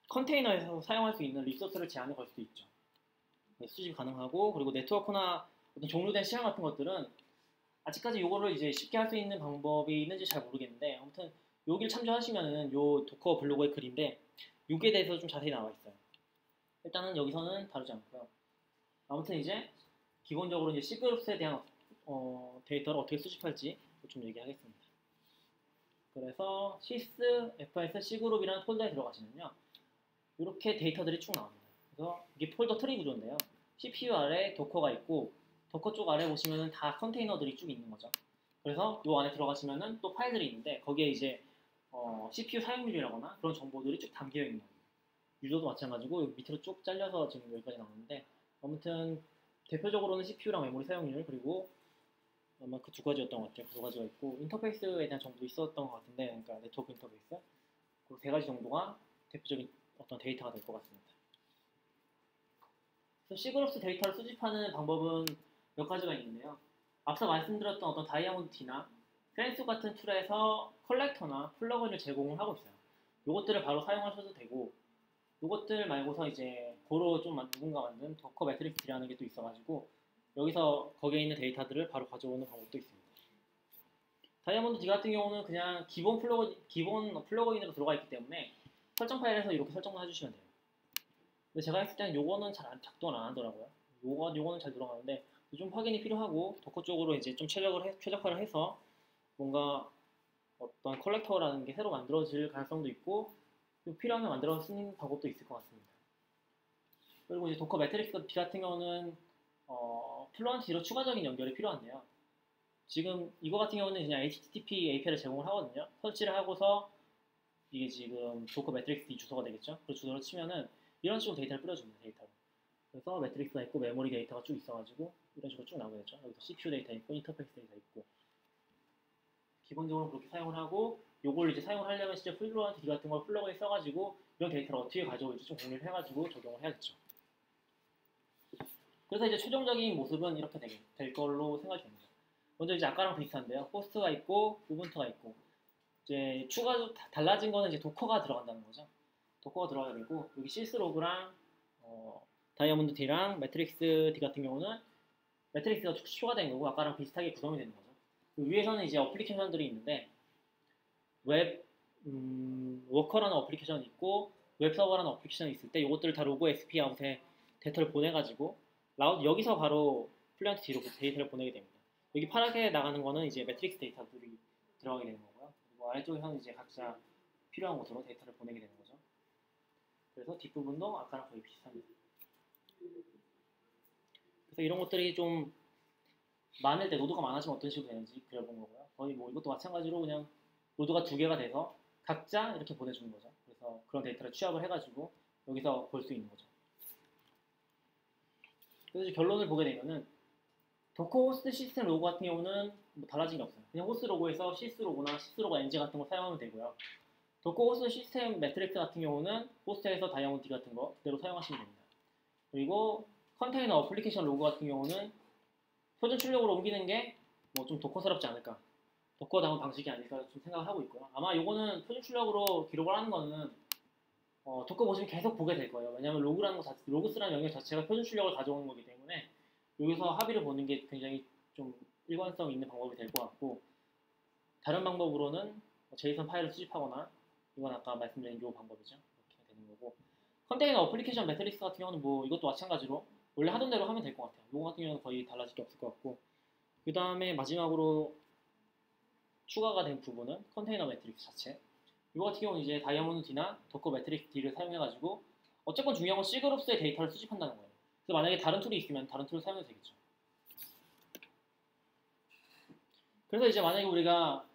컨테이너에서 사용할 수 있는 리소스를 제한을 걸 수도 있죠. 수집이 가능하고 그리고 네트워크나 어떤 종료된 시간 같은 것들은 아직까지 이거를 이제 쉽게 할 수 있는 방법이 있는지 잘 모르겠는데 아무튼 여기를 참조하시면은 요 도커 블로그의 글인데 요게 대해서 좀 자세히 나와 있어요. 일단은 여기서는 다루지 않고요. 아무튼 이제 기본적으로 이제 C그룹스에 대한 데이터를 어떻게 수집할지 좀 얘기하겠습니다. 그래서 sys fs C그룹이라는 폴더에 들어가시면요. 이렇게 데이터들이 쭉 나옵니다. 그래서 이게 폴더 트리 구조인데요. CPU 아래 도커가 있고 도커 쪽 아래 보시면은 다 컨테이너들이 쭉 있는 거죠. 그래서 이 안에 들어가시면은 또 파일들이 있는데 거기에 이제 CPU 사용률이라거나 그런 정보들이 쭉 담겨 있는 겁니다. 유저도 마찬가지고 여기 밑으로 쭉 잘려서 지금 여기까지 나오는데 아무튼 대표적으로는 CPU랑 메모리 사용률 그리고 아마 그 두 가지였던 것 같아요. 그 두 가지가 있고 인터페이스에 대한 정보도 있었던 것 같은데 그러니까 네트워크 인터페이스 그 세 가지 정도가 대표적인 어떤 데이터가 될 것 같습니다. 그래서 C그룹스 데이터를 수집하는 방법은 몇 가지가 있는데요. 앞서 말씀드렸던 어떤 다이아몬드 D나 센스 같은 툴에서 컬렉터나 플러그인을 제공을 하고 있어요. 이것들을 바로 사용하셔도 되고 이것들 말고서 이제 고로 좀 누군가 만든 도커 매트릭스 D라는 게 또 있어가지고 여기서 거기에 있는 데이터들을 바로 가져오는 방법도 있습니다. 다이아몬드 D 같은 경우는 그냥 기본 플러그인으로 들어가 있기 때문에 설정 파일에서 이렇게 설정만 해주시면 돼요. 근데 제가 했을 때는 요거는 잘 작동을 안 하더라고요. 요거는 잘 들어가는데 좀 확인이 필요하고 도커 쪽으로 이제 좀 최적화를 해서 뭔가 어떤 컬렉터라는 게 새로 만들어질 가능성도 있고 필요하면 만들어 쓰는 방법도 있을 것 같습니다. 그리고 이제 도커 매트릭스 D 같은 경우는 플루언트 D로 추가적인 연결이 필요한데요. 지금 이거 같은 경우는 그냥 HTTP API를 제공을 하거든요. 설치를 하고서 이게 지금 도커 매트릭스 D 주소가 되겠죠. 그 주소를 치면은 이런 식으로 데이터를 뿌려줍니다. 데이터를. 그래서 매트릭스가 있고 메모리 데이터가 쭉 있어가지고 이런 식으로 쭉 나오게 되죠. 여기서 CPU 데이터 있고 인터페이스 데이터 있고 기본적으로 그렇게 사용을 하고 요걸 이제 사용을 하려면 진짜 플루언트 D 같은 걸 플러그인 써가지고 이런 데이터를 어떻게 가져올지 좀 공유를 해가지고 적용을 해야겠죠. 그래서 이제 최종적인 모습은 이렇게 될 걸로 생각이 됩니다. 먼저 이제 아까랑 비슷한데요. 호스트가 있고 우분투가 있고 이제 추가로 달라진 거는 이제 도커가 들어간다는 거죠. 도커가 들어가야 되고 여기 시스로그랑 다이아몬드 D랑 매트릭스 D 같은 경우는 매트릭스가 추가된 거고 아까랑 비슷하게 구성이 되는 거죠. 그 위에서는 이제 어플리케이션들이 있는데 웹 워커라는 어플리케이션이 있고 웹서버라는 어플리케이션이 있을 때 이것들을 다 로고 SP 아웃에 데이터를 보내가지고 여기서 바로 플루언트 D로 데이터를 보내게 됩니다. 여기 파랗게 나가는 거는 이제 매트릭스 데이터들이 들어가게 되는 거고요. 그리고 아래쪽에서는 이제 각자 필요한 곳으로 데이터를 보내게 되는 거죠. 그래서 뒷부분도 아까랑 거의 비슷합니다. 그래서 이런 것들이 좀 많을 때 노드가 많아지면 어떤 식으로 되는지 그려본 거고요. 거의 뭐 이것도 마찬가지로 그냥 노드가 두 개가 돼서 각자 이렇게 보내주는 거죠. 그래서 그런 데이터를 취합을 해가지고 여기서 볼 수 있는 거죠. 그래서 결론을 보게 되면은 도커 호스트 시스템 로고 같은 경우는 뭐 달라진 게 없어요. 그냥 호스트 로고에서 sys 로고나 sys 로고 ng 같은 거 사용하면 되고요. 도커 호스트 시스템 매트릭스 같은 경우는 호스트에서 다이아몬드 D 같은 거 그대로 사용하시면 됩니다. 그리고 컨테이너 어플리케이션 로고 같은 경우는 표준 출력으로 옮기는 게 뭐 좀 도커스럽지 않을까, 도커다운 방식이 아닐까 좀 생각을 하고 있고요. 아마 요거는 표준 출력으로 기록을 하는 거는 도커 보시면 계속 보게 될 거예요. 왜냐하면 로그스라는 영역 자체가 표준 출력을 가져오는 거기 때문에 여기서 합의를 보는 게 굉장히 좀 일관성 있는 방법이 될 것 같고 다른 방법으로는 제이슨 파일을 수집하거나 이건 아까 말씀드린 요 방법이죠. 이렇게 되는 거고 컨테이너 어플리케이션 매트릭스 같은 경우는 뭐 이것도 마찬가지로 원래 하던 대로 하면 될 것 같아요. 이거 같은 경우는 거의 달라질 게 없을 것 같고 그 다음에 마지막으로 추가가 된 부분은 컨테이너 매트릭스 자체. 이거 같은 경우는 이제 다이아몬드 D나 도커 매트릭스 D를 사용해가지고 어쨌건 중요한 건 C그룹스의 데이터를 수집한다는 거예요. 그래서 만약에 다른 툴이 있으면 다른 툴을 사용해도 되겠죠. 그래서 이제 만약에 우리가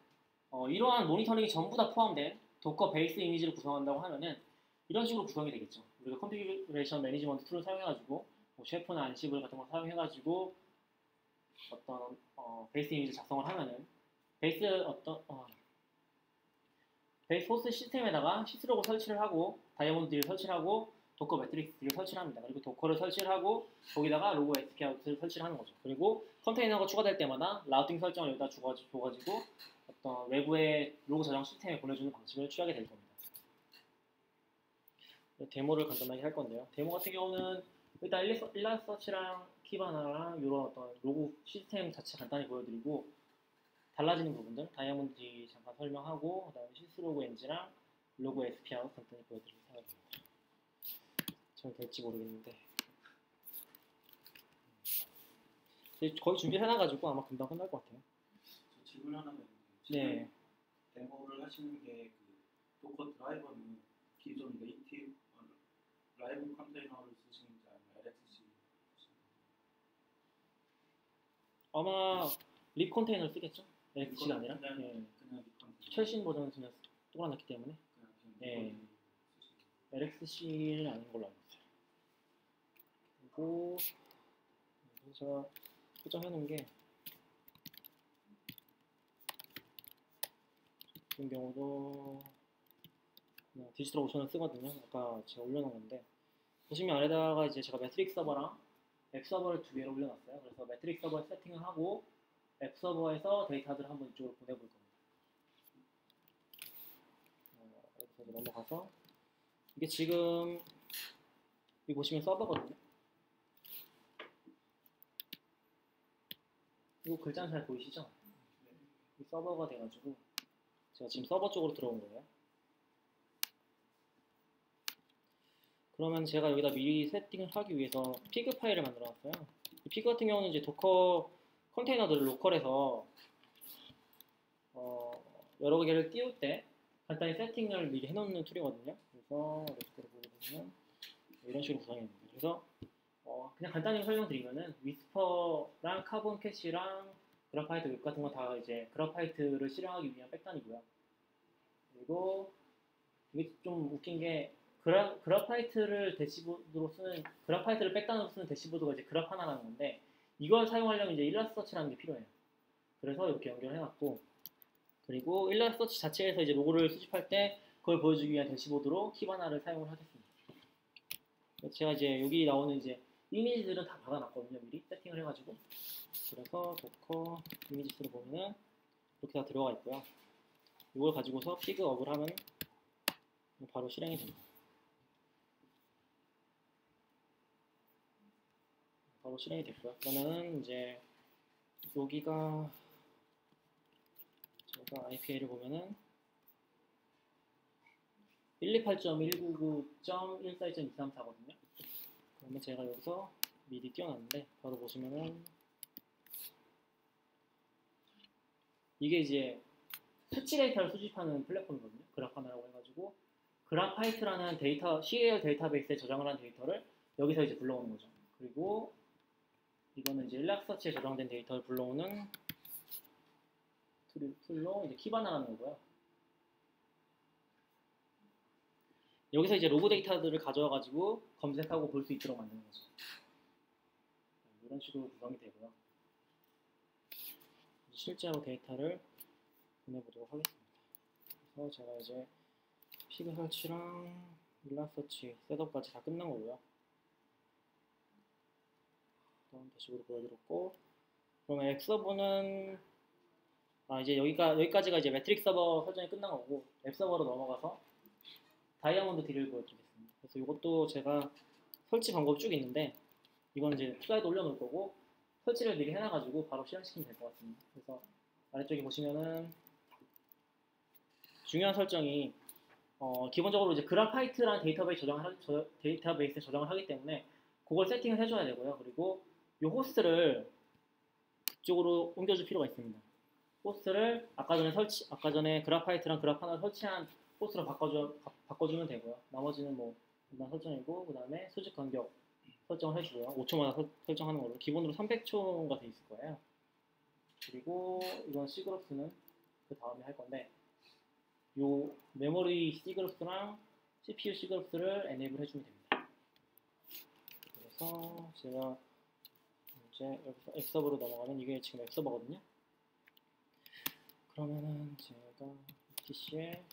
이러한 모니터링이 전부 다 포함된 도커 베이스 이미지를 구성한다고 하면은 이런 식으로 구성이 되겠죠. 우리가 컨피규레이션 매니지먼트 툴을 사용해가지고 뭐 셰프나 안시블 같은 걸 사용해가지고 어떤 베이스 이미지 작성을 하면은 베이스 호스트 시스템에다가 시스로그 설치를 하고 다이아몬드 D를 설치를 하고 도커 매트릭스 D를 설치를 합니다. 그리고 도커를 설치를 하고 거기다가 로고 SK 아웃을 설치를 하는 거죠. 그리고 컨테이너가 추가될 때마다 라우팅 설정을 여기다 줘가지고 어떤 외부의 로고 저장 시스템에 보내주는 방식을 취하게 될 겁니다. 데모를 간단하게 할 건데요. 데모 같은 경우는 일단 일라서치랑 키바나랑 이런 어떤 로고 시스템 자체 간단히 보여드리고 달라지는 부분들 다이아몬드 D 잠깐 설명하고 그다음에 실수 로고 NG랑 로고 SP하고 간단히 보여드릴 생각입니다. 잘 될지 모르겠는데 거의 준비를 해놔가지고 아마 금방 끝날 것 같아요. 저 질문 하나가 있는데 네. 데모를 하시는 게 그 도커 드라이버는 기존 네이티브 라이브 컨테이너를 쓰시는지 아니면 LXC 아마 립 컨테이너를 쓰겠죠? LXC가 아니라 그냥 예. 그냥 립 컨테이너 최신 버전은 그냥 똑같았기 때문에 예. LXC는 아닌 걸로 알고 있어요. 그리고 제가 포장해놓은 게 같은 경우도 그냥 디지털 오션을 쓰거든요. 아까 제가 올려놓은 건데 보시면 아래다가 이제 제가 매트릭 서버랑 앱 서버를 두 개를 올려놨어요. 그래서 매트릭 서버 세팅을 하고 앱 서버에서 데이터들을 한번 이쪽으로 보내볼 겁니다. 여기서 넘어가서 이게 지금 여기 보시면 서버거든요. 이거 글자는 잘 보이시죠? 이 서버가 돼가지고 제가 지금 서버 쪽으로 들어온 거예요. 그러면 제가 여기다 미리 세팅을 하기 위해서 피그 파일을 만들어 놨어요. 이 피그 같은 경우는 이제 도커 컨테이너들을 로컬에서 여러 개를 띄울 때 간단히 세팅을 미리 해놓는 툴이거든요. 그래서 레스트를 보게 되면 이런 식으로 구성이 됩니다. 그래서 그냥 간단히 설명드리면은 위스퍼랑 카본 캐시랑 그래파이트 웹 같은 건 다 이제 그래파이트를 실행하기 위한 백단이고요. 그리고 이게 좀 웃긴 게 그래파이트를 대시보드로 쓰는 그래파이트를 백단으로 쓰는 대시보드가 이제 그래프 하나라는 건데 이걸 사용하려면 이제 일라스서치라는 게 필요해요. 그래서 이렇게 연결해놨고 그리고 일라스서치 자체에서 이제 로고를 수집할 때 그걸 보여주기 위한 대시보드로 키바나를 사용을 하겠습니다. 제가 이제 여기 나오는 이제 이미지들은 다 박아놨거든요. 미리 세팅을 해가지고 그래서 도커 이미지스를 보면은 이렇게 다 들어가 있고요. 이걸 가지고서 피그업을 하면 바로 실행이 됩니다. 바로 실행이 됐고요. 그러면은 이제 여기가 제가 IPA를 보면은 128.199.142.234거든요. 그러면 제가 여기서 미리 띄워놨는데 바로 보시면은 이게 이제 수치 데이터를 수집하는 플랫폼이거든요. 그래파나라고 해가지고 그래파이트라는 데이터 CAL 데이터베이스에 저장을 한 데이터를 여기서 이제 불러오는 거죠. 그리고 이거는 이제 일락서치에 저장된 데이터를 불러오는 툴로 이제 키바나라는 거고요. 여기서 이제 로그 데이터들을 가져와가지고 검색하고 볼 수 있도록 만드는 거죠. 이런 식으로 구성이 되고요. 실제로 데이터를 보내보도록 하겠습니다. 그래서 제가 이제 피그 설치랑 일라서치 셋업까지 다 끝난 거고요. 다음 대식으로 보여드렸고 그러면 앱서버는 이제 여기까지가 이제 매트릭 서버 설정이 끝난 거고 앱 서버로 넘어가서 다이아몬드 D를 보여드리겠습니다. 그래서 이것도 제가 설치 방법이 쭉 있는데 이건 이제 슬라이드 올려놓을 거고 설치를 미리 해놔가지고 바로 실행시키면 될 것 같습니다. 그래서 아래쪽에 보시면은 중요한 설정이 기본적으로 이제 그래파이트라는 데이터베이스에 저장을 하기 때문에 그걸 세팅을 해줘야 되고요. 그리고 이 호스트를 그쪽으로 옮겨줄 필요가 있습니다. 호스트를 아까 전에 그래파이트랑 그래파나를 설치한 호스트로 바꿔주면 되고요. 나머지는 뭐 일단 설정이고 그 다음에 수직 간격 설정을 해주고요. 5초마다 설정하는 걸로 기본으로 300초가 돼 있을 거예요. 그리고 이건 C그룹스는 그 다음에 할 건데 요 메모리 C그룹스랑 CPU C그룹스를 에네이블 해주면 됩니다. 그래서 제가 이제 여기서 앱서버로 넘어가면 이게 지금 앱서버거든요. 그러면은 제가 PC에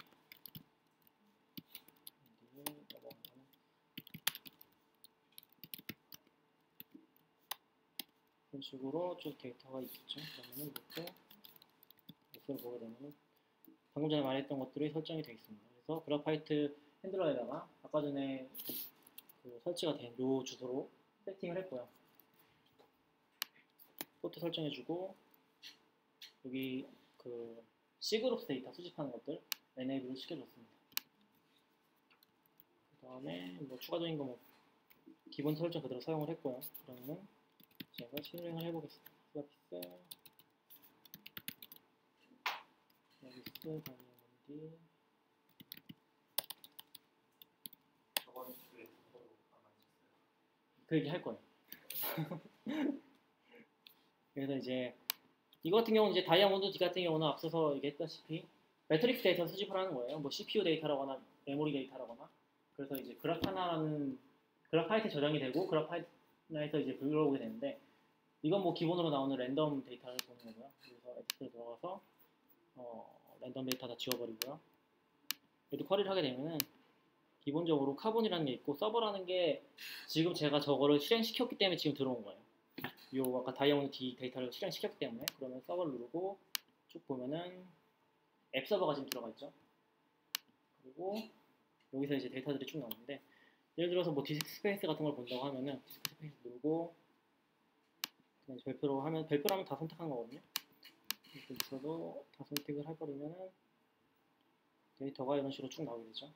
이런 식으로 쭉 데이터가 있겠죠. 그러면은 이것도 앱서버를 보게 되면은 방금 전에 말했던 것들이 설정이 되어 있습니다. 그래서 그래파이트 핸들러에다가 아까 전에 그 설치가 된 요 주소로 세팅을 했고요. 포트 설정해주고 여기 그 그 C그룹 데이터 수집하는 것들 enable을 시켜줬습니다. 그 다음에 뭐 추가적인 거 뭐 기본 설정 그대로 사용을 했고요. 그러면 제가 실행을 해보겠습니다. 서비스 다이아몬드 저번 주에 도커로 가만히셨어요. 그 얘기 할 거예요. 그래서 이제 이거 같은 경우는 이제 다이아몬드 D 같은 경우는 앞서서 얘기했다시피 매트릭스 데이터 수집을 하는 거예요. 뭐 CPU 데이터라거나 메모리 데이터라거나. 그래서 이제 그래파나라는 그래파이트 저장이 되고 그래파이트에서 이제 불러오게 되는데 이건 뭐 기본으로 나오는 랜덤 데이터를 보는 거고요. 그래서 에디터에 들어가서 랜덤 데이터 다 지워버리고요. 얘도 쿼리를 하게 되면은 기본적으로 카본이라는 게 있고 서버라는 게 지금 제가 저거를 실행시켰기 때문에 지금 들어온 거예요. 요 아까 다이아몬드 D 데이터를 실행시켰기 때문에 그러면 서버를 누르고 쭉 보면은 앱 서버가 지금 들어가 있죠. 그리고 여기서 이제 데이터들이 쭉 나오는데 예를 들어서 뭐 디스크 스페이스 같은 걸 본다고 하면은 디스크 스페이스 누르고 그냥 별표로 하면 다 선택한 거거든요. 여기서도 다 선택을 해버리면은 데이터가 이런 식으로 쭉 나오게 되죠.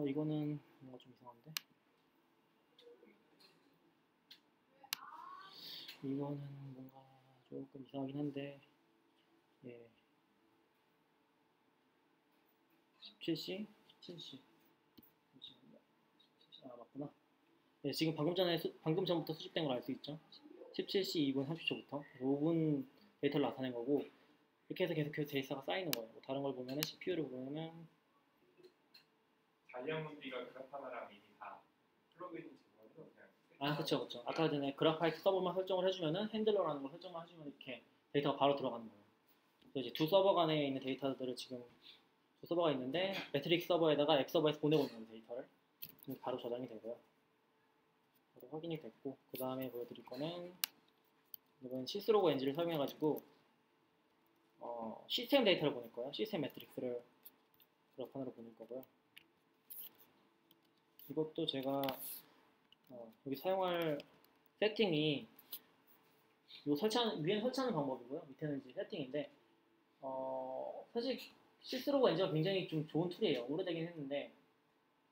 이거는 뭔가 좀 이상한데. 이거는 뭔가 조금 이상하긴 한데, 예. 17C? 17C. 아, 맞구나. 네, 지금 방금 전부터 수집된 걸 알 수 있죠. 17C 2분 30초부터 5분 데이터를 나타낸 거고, 이렇게 해서 계속 데이터가 쌓이는 거예요. 뭐 다른 걸 보면은 CPU를 보면은 다이아몬드가 그래파나랑 이미 다 플러그인 제공해서 그냥 그쵸. 아까 전에 그래파이트 서버만 설정을 해주면은 핸들러라는 걸 설정만 해주면 이렇게 데이터가 바로 들어가는 거예요. 그래서 이제 두 서버 간에 있는 데이터들을 지금 두 서버가 있는데 매트릭스 서버에다가 엑 서버에서 보내고 있는 데이터를 바로 저장이 되고요. 바로 확인이 됐고 그 다음에 보여드릴 거는 이번 시스로그 엔진을 사용해가지고 시스템 데이터를 보낼 거예요. 시스템 매트릭스를 그래판으로 보낼 거고요. 이것도 제가 여기 사용할 세팅이 위에는 설치하는 방법이고요. 밑에는 이제 세팅인데 사실 시스로그 엔진은 굉장히 좀 좋은 툴이에요. 오래되긴 했는데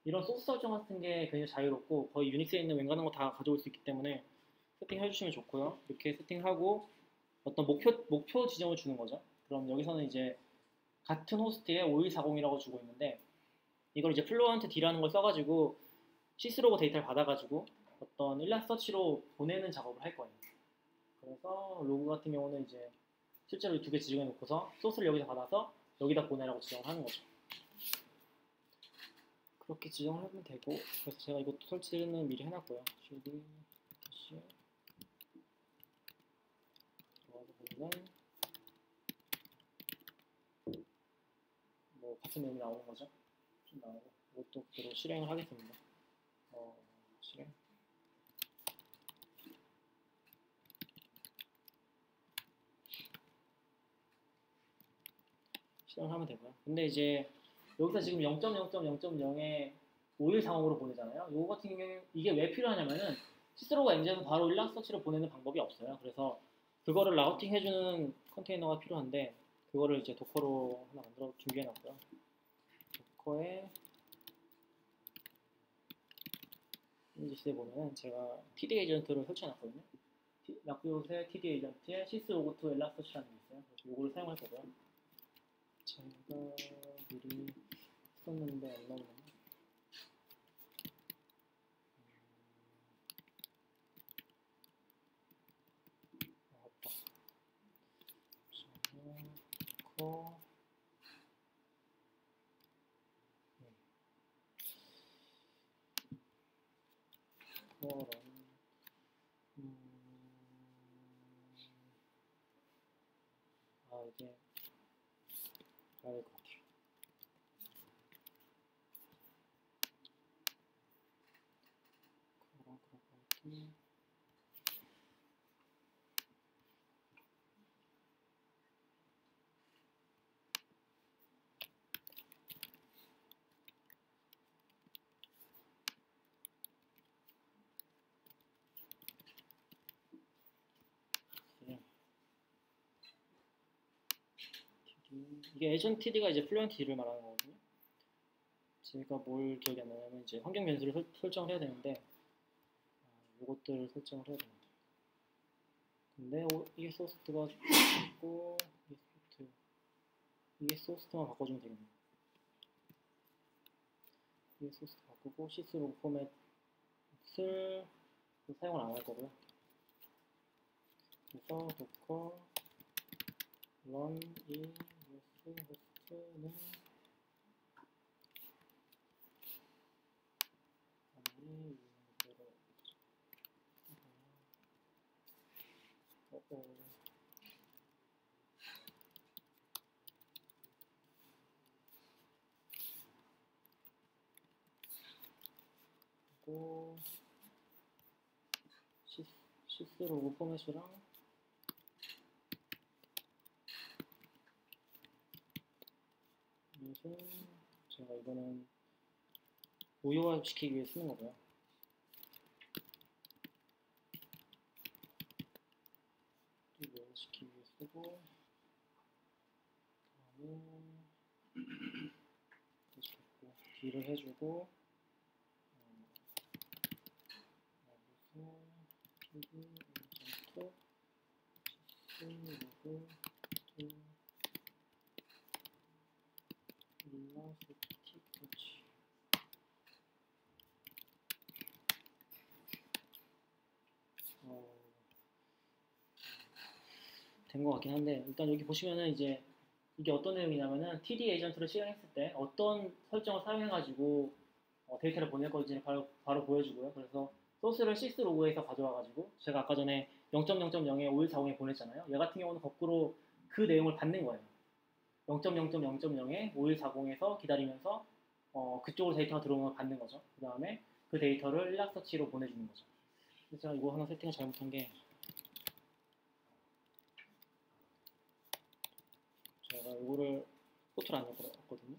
이런 소스 설정 같은 게 굉장히 자유롭고 거의 유닉스에 있는 웬간한 거 다 가져올 수 있기 때문에 세팅해 주시면 좋고요. 이렇게 세팅하고 어떤 목표 지정을 주는 거죠. 그럼 여기서는 이제 같은 호스트에 5140이라고 주고 있는데 이걸 이제 플루언트 D라는 걸 써가지고 시스로그 데이터를 받아가지고 어떤 일라스터치로 보내는 작업을 할 거예요. 그래서 로그 같은 경우는 이제 실제로 두 개 지정해 놓고서 소스를 여기서 받아서 여기다 보내라고 지정을 하는 거죠. 그렇게 지정을 하면 되고 그래서 제가 이것도 설치는 미리 해놨고요. cd 다시 들어가서 보면 뭐 같은 내용이 나오는 거죠. 좀 나오고 이것도 그대로 실행을 하겠습니다. 실행. 실행을 하면 되고요. 근데 이제 여기서 지금 0.0.0.0에 5140으로 보내잖아요. 이거 같은 경우에 이게 왜 필요하냐면은 시스로그 엔진은 바로 일라스터치로 보내는 방법이 없어요. 그래서 그거를 라우팅 해주는 컨테이너가 필요한데 그거를 이제 도커로 하나 만들어 준비해놨고요. 도커에 이미지스에 보면은 제가 TD 에이전트를 설치해놨거든요. 라쿠요스의 TD 에이전트에 sys-log2 엘라스터치라는 게 있어요. 그래서 이거를 사용할 거고요. 제가 미리 썼는데 안 나오네. 없다. 넣고 그거는 이게 가야 될 것 같아요. 그렇게 이게 에이전트 TD가 이제 플루언트 D를 말하는 거거든요. 제가 뭘 기억이 안 나냐면 이제 환경 변수를 설정을 해야 되는데 요것들을 설정을 해야 됩니다. 근데 이게 소스트가 있고 이게 소스트만 바꿔주면 되겠네요. 이게 소스트 바꾸고 시스로그 포맷을 사용을 안 할 거고요. 그래서 도커 run in US 호스트는 아무리 이대로 그리고 시스로그 포맷이랑 이것은 제가 이거는 우유화 시키기 위해 쓰는 거고요. 우유화 시키기 위해 쓰고 다음에 D를 해주고 여기서 PD 에이전트 시스로그 일라스틱 된 것 같긴 한데 일단 여기 보시면은 이제 이게 어떤 내용이냐면은 TD 에이전트를 실행했을 때 어떤 설정을 사용해가지고 데이터를 보낼 건지를 바로 보여주고요. 그래서 소스를 시스로그에서 가져와가지고 제가 아까 전에 0.0.0에 5140에 보냈잖아요. 얘 같은 경우는 거꾸로 그 내용을 받는 거예요. 0.0.0.0에 5140에서 기다리면서 그쪽으로 데이터가 들어오는 걸 받는 거죠. 그 다음에 그 데이터를 일락서치로 보내주는 거죠. 그래서 제가 이거 하나 세팅을 잘못한 게 제가 이거를 포트를 안 넣었거든요.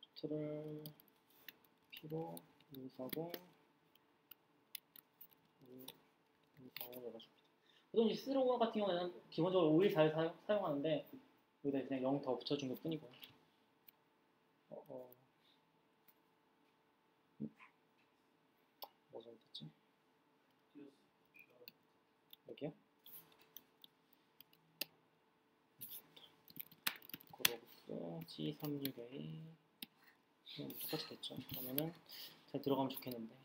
포트를 P로 5140 넣어줍니다. 보통 이 스로그 같은 경우에는 기본적으로 5141 사용하는데 여기다 그냥 0 더 붙여준 것 뿐이고요. 뭐 잘못했지? 여기요? 그로브스 G36A 똑같이 됐죠. 그러면은 잘 들어가면 좋겠는데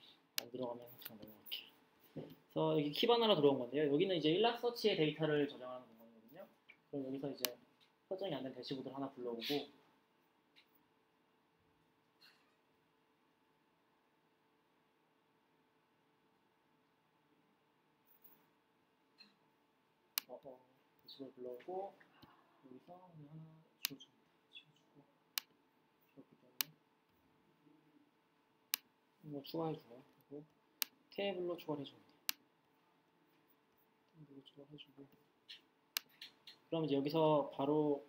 안 들어가면 그냥 넘어갈게요. 그래서 여기 키바나로 들어온 건데요. 여기는 이제 일락서치의 데이터를 저장하는 공간이거든요. 그럼 여기서 이제 설정이 안 된 대시보드를 하나 불러오고 대시보드 불러오고 여기서 그냥 하나 지워주고 그렇기 때문에 이거 추가해주고요. 그리고 테이블로 추가를 해줍니다. 테이블로 추가해주고 그럼 이제 여기서 바로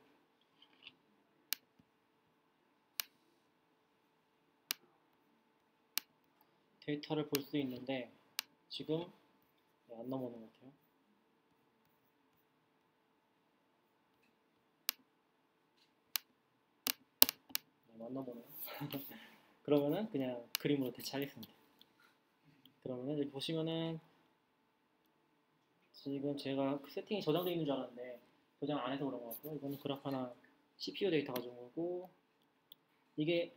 데이터를 볼 수 있는데 지금 안 넘어오는 것 같아요. 안 넘어오네요. 그러면은 그냥 그림으로 대체하겠습니다. 그러면은 여기 보시면은 지금 제가 세팅이 저장되어 있는 줄 알았는데 저장 안 해서 그런 것 같고요. 이거는 그래프 하나 CPU 데이터 가져온 거고 이게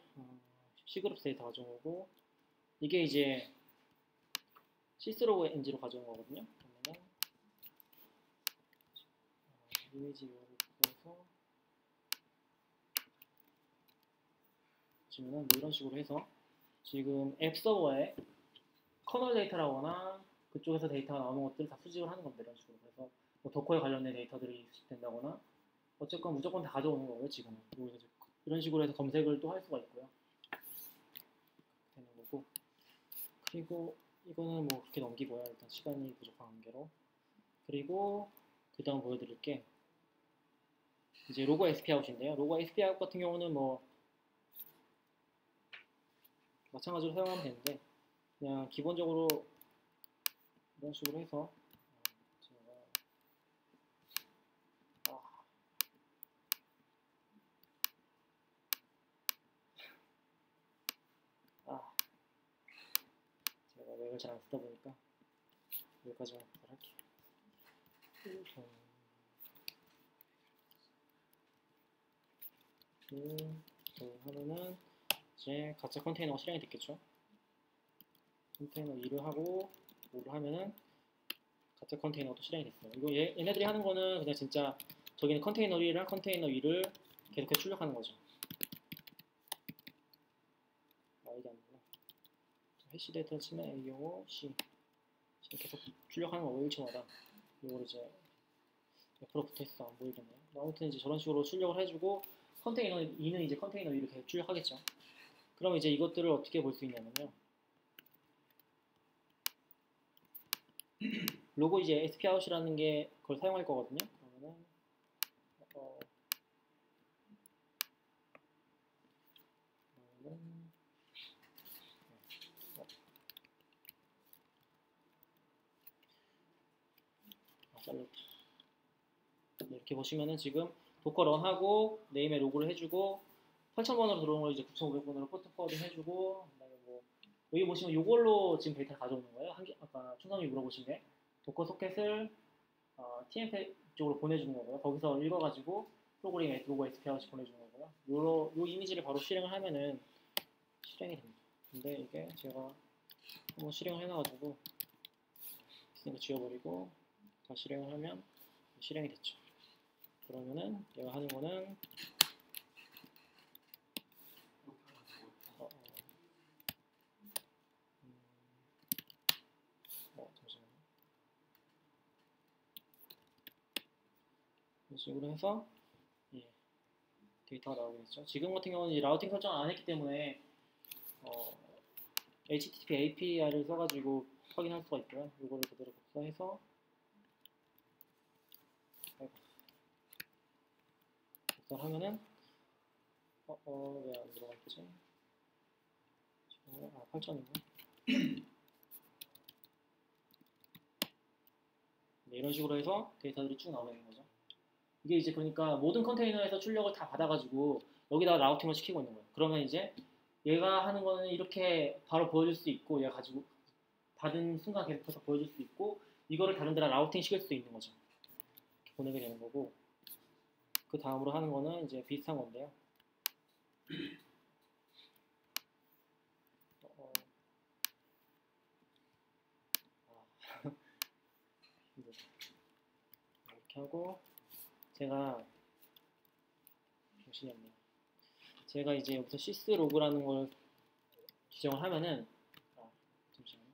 C그룹 데이터 가져온 거고 이게 이제 시스로그 NG로 가져온 거거든요. 그러면은 이미지 뷰어를 풀어서 보시면은 뭐 이런 식으로 해서 지금 앱 서버에 커널 데이터라거나 그쪽에서 데이터가 나오는 것들을 다 수집을 하는 겁니다. 이런 식으로. 그래서 뭐 도커에 관련된 데이터들이 수집된다거나 어쨌건 무조건 다 가져오는 거고요. 지금은 이런 식으로 해서 검색을 또 할 수가 있고요. 되는 거고 그리고 이거는 뭐 그렇게 넘기고요. 일단 시간이 부족한 관계로 그리고 그 다음 보여드릴 게 이제 로고 SP아웃인데요. 로고 SP아웃 같은 경우는 뭐 마찬가지로 사용하면 되는데 그냥 기본적으로 이런 식으로 해서 제가 이걸 잘 안 쓰다 보니까 여기까지만 할게요. 하면은 이제 가짜 컨테이너가 실행이 됐겠죠. 컨테이너 2를 하고 5를 하면은 가짜 컨테이너도 실행이 됐어요. 이거 얘네들이 하는 거는 그냥 진짜 저기는 컨테이너 1이랑 컨테이너 2를 계속해서 출력하는 거죠. 이게 아니구나. 해시 데이터 치면 A05 C 계속 출력하는 거고 1초마다 이걸 이제 옆으로 붙어있어 안 보이겠네요. 아무튼 이제 저런 식으로 출력을 해주고 컨테이너 2는 이제 컨테이너 2를 계속 출력하겠죠. 그럼 이제 이것들을 어떻게 볼 수 있냐면요. 로고 이제 SPOut이라는 게 그걸 사용할 거거든요. 그러면은 잘렸다. 이렇게 보시면은 지금 도커 런하고 네임에 로그를 해주고 8000번으로 들어온 걸 이제 9500번으로 포트 포워딩 해주고 그다음에 뭐 여기 보시면 이걸로 지금 데이터를 가져오는 거예요. 아까 충성이 물어보신 게 도커 소켓을 TMP 쪽으로 보내주는 거고요. 거기서 읽어가지고 프로그램에 로고 SPOut이 보내주는 거고요. 요 이미지를 바로 실행을 하면은 실행이 됩니다. 근데 이게 제가 한번 실행을 해놔가지고 이거 지워버리고 다시 실행을 하면 실행이 됐죠. 그러면은 얘가 하는 거는 잠시만요. 이런 식으로 해서 데이터가 나오겠죠. 지금 같은 경우는 라우팅 설정 안 했기 때문에 HTTP API를 써가지고 확인할 수가 있고요. 이거를 그대로 복사해서 복사를 하면은 왜 안 들어가 있지? 8,000이네. 네, 이런 식으로 해서 데이터들이 쭉 나오는 거죠. 이게 이제 그러니까 모든 컨테이너에서 출력을 다 받아가지고 여기다가 라우팅을 시키고 있는 거예요. 그러면 이제 얘가 하는 거는 이렇게 바로 보여줄 수 있고 얘가 가지고 받은 순간 계속해서 보여줄 수 있고 이거를 다른 데다 라우팅 시킬 수도 있는 거죠. 이렇게 보내게 되는 거고 그 다음으로 하는 거는 이제 비슷한 건데요. 이렇게 하고 제가 정신이 없네요. 제가 이제 여기서 sys로그라는 걸 지정을 하면은 잠시만요.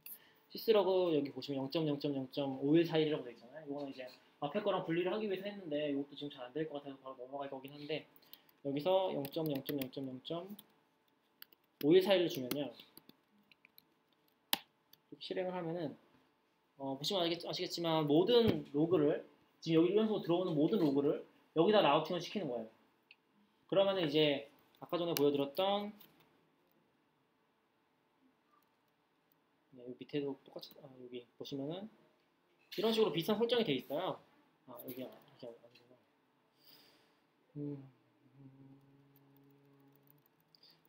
sys로그 여기 보시면 0.0.0.5141이라고 되어 있잖아요. 이거는 이제 앞에 거랑 분리를 하기 위해서 했는데 이것도 지금 잘 안 될 것 같아서 바로 넘어갈 거긴 한데 여기서 0.0.0.0.5141을 주면요. 이렇게 실행을 하면은 보시면 아시겠지만 모든 로그를 지금 여기 이런 식으로 들어오는 모든 로그를 여기다 라우팅을 시키는 거예요. 그러면은 이제 아까 전에 보여드렸던 여기 밑에도 똑같이 여기 보시면은 이런 식으로 비슷한 설정이 돼 있어요. 여기 아니구나.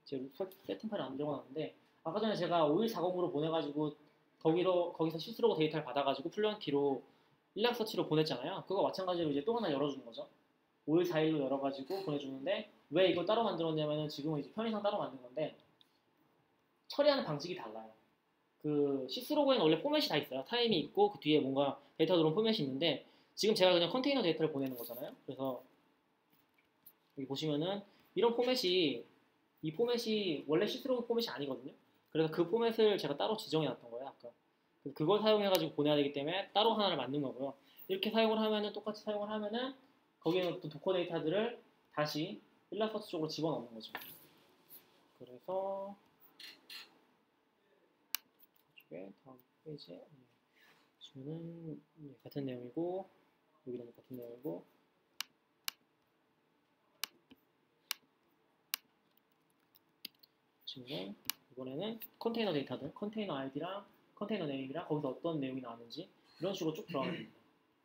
제 세팅 파일을 안 적어놨는데 아까 전에 제가 5140으로 보내가지고 거기서 sys로그 데이터를 받아가지고 플루언티로 일락서치로 보냈잖아요. 그거 마찬가지로 이제 또 하나 열어주는 거죠. 5141로 열어가지고 보내주는데 왜 이걸 따로 만들었냐면은 지금은 이제 편의상 따로 만든 건데 처리하는 방식이 달라요. 그 sys로그에는 원래 포맷이 다 있어요. 타임이 있고 그 뒤에 뭔가 데이터 들어온 포맷이 있는데 지금 제가 그냥 컨테이너 데이터를 보내는 거잖아요. 그래서 여기 보시면은 이런 포맷이 이 포맷이 원래 sys로그 포맷이 아니거든요. 그래서 그 포맷을 제가 따로 지정해 놨던 거예요. 아까 그걸 사용해가지고 보내야 되기 때문에 따로 하나를 만든 거고요. 이렇게 사용을 하면은 똑같이 사용을 하면은 거기에 어떤 도커 데이터들을 다시 일라서치 쪽으로 집어넣는 거죠. 그래서 이쪽에 다음 페이지에 보시면은 같은 내용이고 여기도 같은 내용이고 지금 이번에는 컨테이너 데이터들, 컨테이너 아이디랑 컨테이너 네임이랑 거기서 어떤 내용이 나왔는지 이런 식으로 쭉 들어가게 됩니다.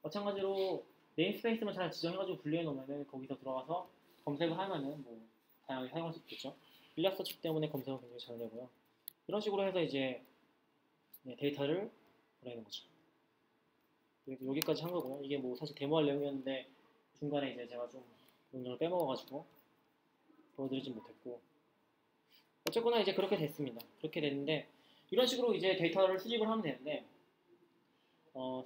마찬가지로 네임스페이스만 잘 지정해가지고 분리해 놓으면은 거기서 들어가서 검색을 하면은 뭐 다양하게 사용할 수 있겠죠. 일라서치 때문에 검색은 굉장히 잘 되고요. 이런 식으로 해서 이제 데이터를 보내는 거죠. 그리고 여기까지 한 거고요. 이게 뭐 사실 데모할 내용이었는데 중간에 이제 제가 좀 용량을 빼먹어가지고 보여드리진 못했고, 어쨌거나 이제 그렇게 됐습니다. 그렇게 됐는데 이런 식으로 이제 데이터를 수집을 하면 되는데,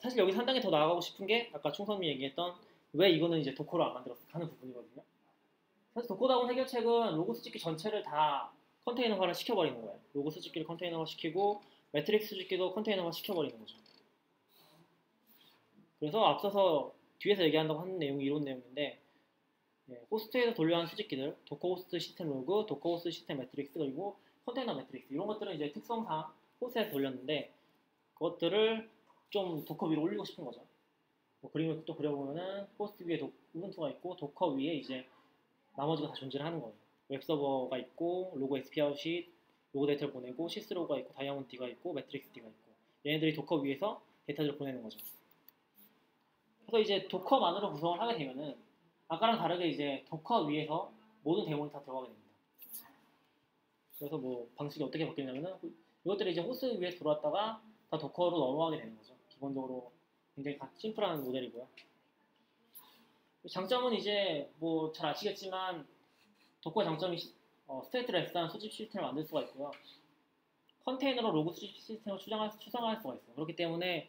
사실 여기서 한 단계 더 나아가고 싶은 게 아까 충선미 얘기했던 왜 이거는 이제 도커로 안 만들었을까 하는 부분이거든요. 사실 도커다운 해결책은 로그 수집기 전체를 다 컨테이너화를 시켜버리는 거예요. 로그 수집기를 컨테이너화 시키고 매트릭스 수집기도 컨테이너화 시켜버리는 거죠. 그래서 앞서서 뒤에서 얘기한다고 하는 내용이 이런 내용인데, 호스트에서 돌려한 수집기들, 도커 호스트 시스템 로그, 도커 호스트 시스템 매트릭스, 그리고 컨테이너 매트릭스, 이런 것들은 이제 특성상 호스트에서 돌렸는데 그것들을 좀 도커 위로 올리고 싶은 거죠. 뭐 그림을 또 그려보면은 호스트 위에 우분투가 있고 도커 위에 이제 나머지가 다 존재를 하는 거예요. 웹서버가 있고 로그 SP 아웃이 로그 데이터를 보내고 시스로그가 있고 다이아몬드 D가 있고 매트릭스 D가 있고, 얘네들이 도커 위에서 데이터를 보내는 거죠. 그래서 이제 도커만으로 구성을 하게 되면은 아까랑 다르게 이제 도커 위에서 모든 데모는 다 들어가게 됩니다. 그래서 뭐 방식이 어떻게 바뀌냐면은 이것들이 이제 호스트 위에 들어왔다가 다 도커로 넘어가게 되는 거죠. 기본적으로 굉장히 심플한 모델이고요. 장점은 이제 뭐 잘 아시겠지만 도커의 장점이 스테이트레스한 수집 시스템을 만들 수가 있고요. 컨테이너로 로그 수집 시스템을 추상할 수가 있어요. 그렇기 때문에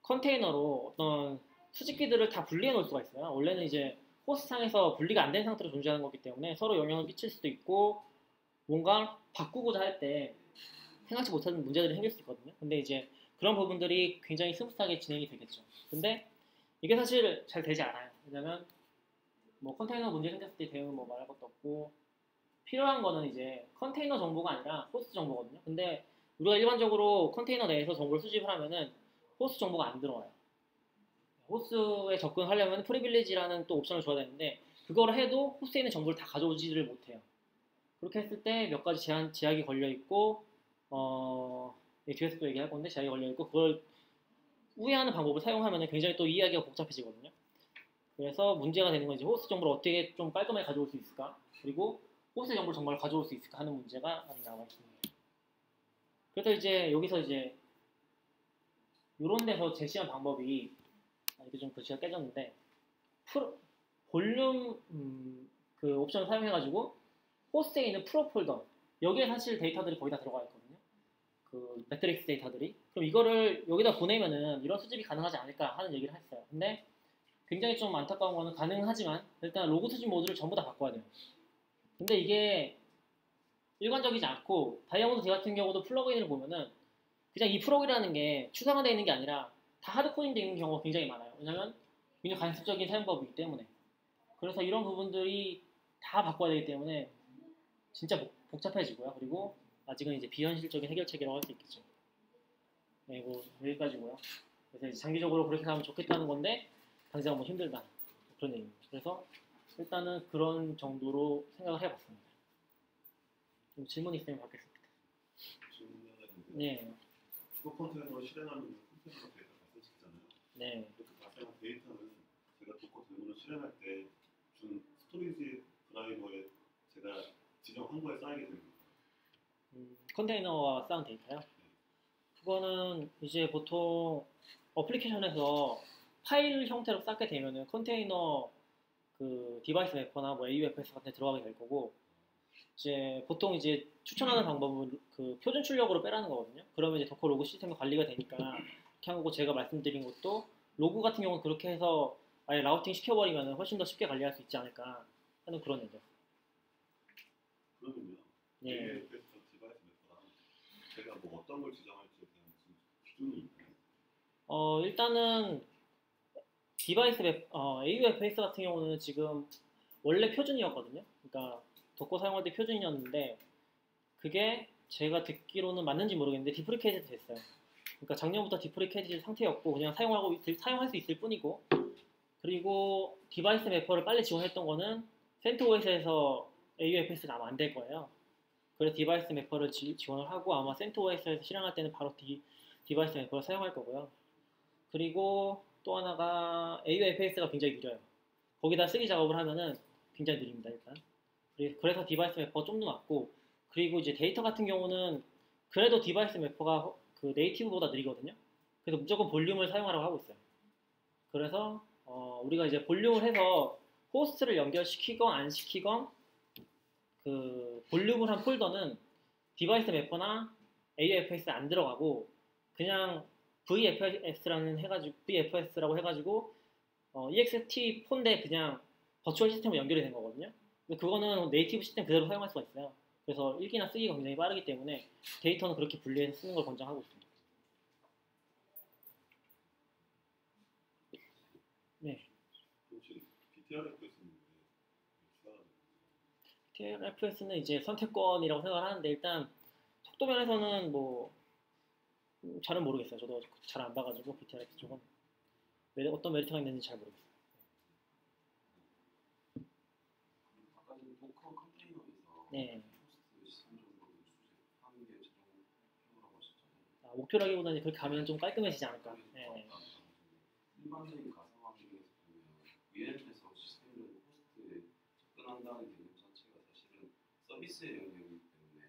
컨테이너로 어떤 수집기들을 다 분리해 놓을 수가 있어요. 원래는 이제 호스트상에서 분리가 안 된 상태로 존재하는 거기 때문에 서로 영향을 끼칠 수도 있고 뭔가 바꾸고자 할 때 생각지 못하는 문제들이 생길 수 있거든요. 근데 이제 그런 부분들이 굉장히 스무스하게 진행이 되겠죠. 근데 이게 사실 잘 되지 않아요. 왜냐면 뭐 컨테이너 문제 생겼을 때 대응은 뭐 말할 것도 없고, 필요한 거는 이제 컨테이너 정보가 아니라 호스트 정보거든요. 근데 우리가 일반적으로 컨테이너 내에서 정보를 수집을 하면은 호스트 정보가 안 들어와요. 호스트에 접근하려면 프리빌리지라는 또 옵션을 줘야 되는데 그거를 해도 호스트에 있는 정보를 다 가져오지를 못해요. 그렇게 했을 때 몇 가지 제약이 걸려 있고, 뒤에서 또 얘기할 건데 제약이 걸려 있고, 그걸 우회하는 방법을 사용하면 굉장히 또 이해하기가 복잡해지거든요. 그래서 문제가 되는 건 이제 호스트 정보를 어떻게 좀 깔끔하게 가져올 수 있을까, 그리고 호스트 정보를 정말 가져올 수 있을까 하는 문제가 많이 나와 있습니다. 그래서 이제 여기서 이제 이런 데서 제시한 방법이 이렇게 좀 글씨가 깨졌는데, 볼륨 그 옵션을 사용해가지고 호스트에 있는 프로 폴더, 여기에 사실 데이터들이 거의 다 들어가 있거든요. 그 매트릭스 데이터들이. 그럼 이거를 여기다 보내면은 이런 수집이 가능하지 않을까 하는 얘기를 했어요. 근데 굉장히 좀 안타까운 거는 가능하지만 일단 로그 수집 모드를 전부 다 바꿔야 돼요. 근데 이게 일관적이지 않고, 다이아몬드 D 같은 경우도 플러그인을 보면은 그냥 이 프로그램이라는 게 추상화되어 있는 게 아니라 다 하드코딩되어 있는 경우가 굉장히 많아요. 왜냐면 굉장히 간섭적인 사용법이기 때문에. 그래서 이런 부분들이 다 바꿔야 되기 때문에 진짜 복잡해지고요. 그리고 아직은 이제 비현실적인 해결책이라고 할 수 있겠죠. 네, 뭐 여기까지고요. 그래서 이제 장기적으로 그렇게 가면 좋겠다는 건데 당장 뭐 힘들다, 그런 얘기입니다. 그래서 일단은 그런 정도로 생각을 해봤습니다. 좀 질문 있으면 받겠습니다. 질문 하나 있는데, 네. 도커 컨테이너로 실행하는 컨테이너 데이터 발생시키잖아요. 네. 그 발생한 데이터는 제가 도커 데모를 실행할 때 준 스토리지 드라이버에 제가 지정한 거에 쌓이게 됩니다. 컨테이너와 쌓은 데이터요? 그거는 이제 보통 어플리케이션에서 파일 형태로 쌓게 되면은 컨테이너 그 디바이스 매퍼나 뭐 AUFS 같은 데 들어가게 될 거고, 이제 보통 이제 추천하는 방법은 그 표준 출력으로 빼라는 거거든요. 그러면 이제 도커 로그 시스템이 관리가 되니까 이렇게 한 거고, 제가 말씀드린 것도 로그 같은 경우는 그렇게 해서 아예 라우팅 시켜버리면 훨씬 더 쉽게 관리할 수 있지 않을까 하는 그런 얘기죠. 그러면요, 예. AUFS 디바이스 매퍼랑 제가 뭐 어떤 걸 지정할지에 대한 무슨 기준이 있나요? 일단은 디바이스 AUFS 같은 경우는 지금 원래 표준이었거든요. 그러니까 도커 사용할 때 표준이었는데 그게 제가 듣기로는 맞는지 모르겠는데 디프리케이트 됐어요. 그러니까 작년부터 디프리케이트 상태였고 그냥 사용할 수 있을 뿐이고, 그리고 디바이스 매퍼를 빨리 지원했던 거는 CentOS에서 AUFS가 아마 안 될 거예요. 그래서 디바이스 매퍼를 지원을 하고 아마 CentOS에서 실행할 때는 바로 디바이스 매퍼를 사용할 거고요. 그리고 또 하나가 AUFS가 굉장히 느려요. 거기다 쓰기 작업을 하면은 굉장히 느립니다, 일단. 그래서 디바이스 매퍼가 좀 더 낫고, 그리고 이제 데이터 같은 경우는 그래도 디바이스 매퍼가 그 네이티브보다 느리거든요. 그래서 무조건 볼륨을 사용하라고 하고 있어요. 그래서 우리가 이제 볼륨을 해서 호스트를 연결시키건 안 시키건 그 볼륨을 한 폴더는 디바이스 매퍼나 AFS에 안 들어가고 그냥 VFS라고 해가지고 EXT 폰데 그냥 버추얼 시스템으로 연결이 된 거거든요. 근데 그거는 네이티브 시스템 그대로 사용할 수가 있어요. 그래서 읽기나 쓰기가 굉장히 빠르기 때문에 데이터는 그렇게 분리해서 쓰는 걸 권장하고 있습니다. 네. 혹시 BTRFS는 추가하는 TLFS는 이제 선택권이라고 생각을 하는데 일단 속도 면에서는 뭐 잘은 모르겠어요. 저도 잘 안 봐가지고 BTRFS 쪽은 어떤 메리트가 있는지 잘 모르겠어요. 아까 전에 도커 컨테이너에서 네. 호스트 시스템 정도를 수집하는 게 최종 목표라고 하셨잖아요. 목표라기보다는 그렇게 가면 좀 깔끔해지지 않을까. 네. 일반적인 가상화 중에서 보면 VM에서 시스템적으로 호스트에 접근한다는 개념 자체가 사실은 서비스의 영역이기 때문에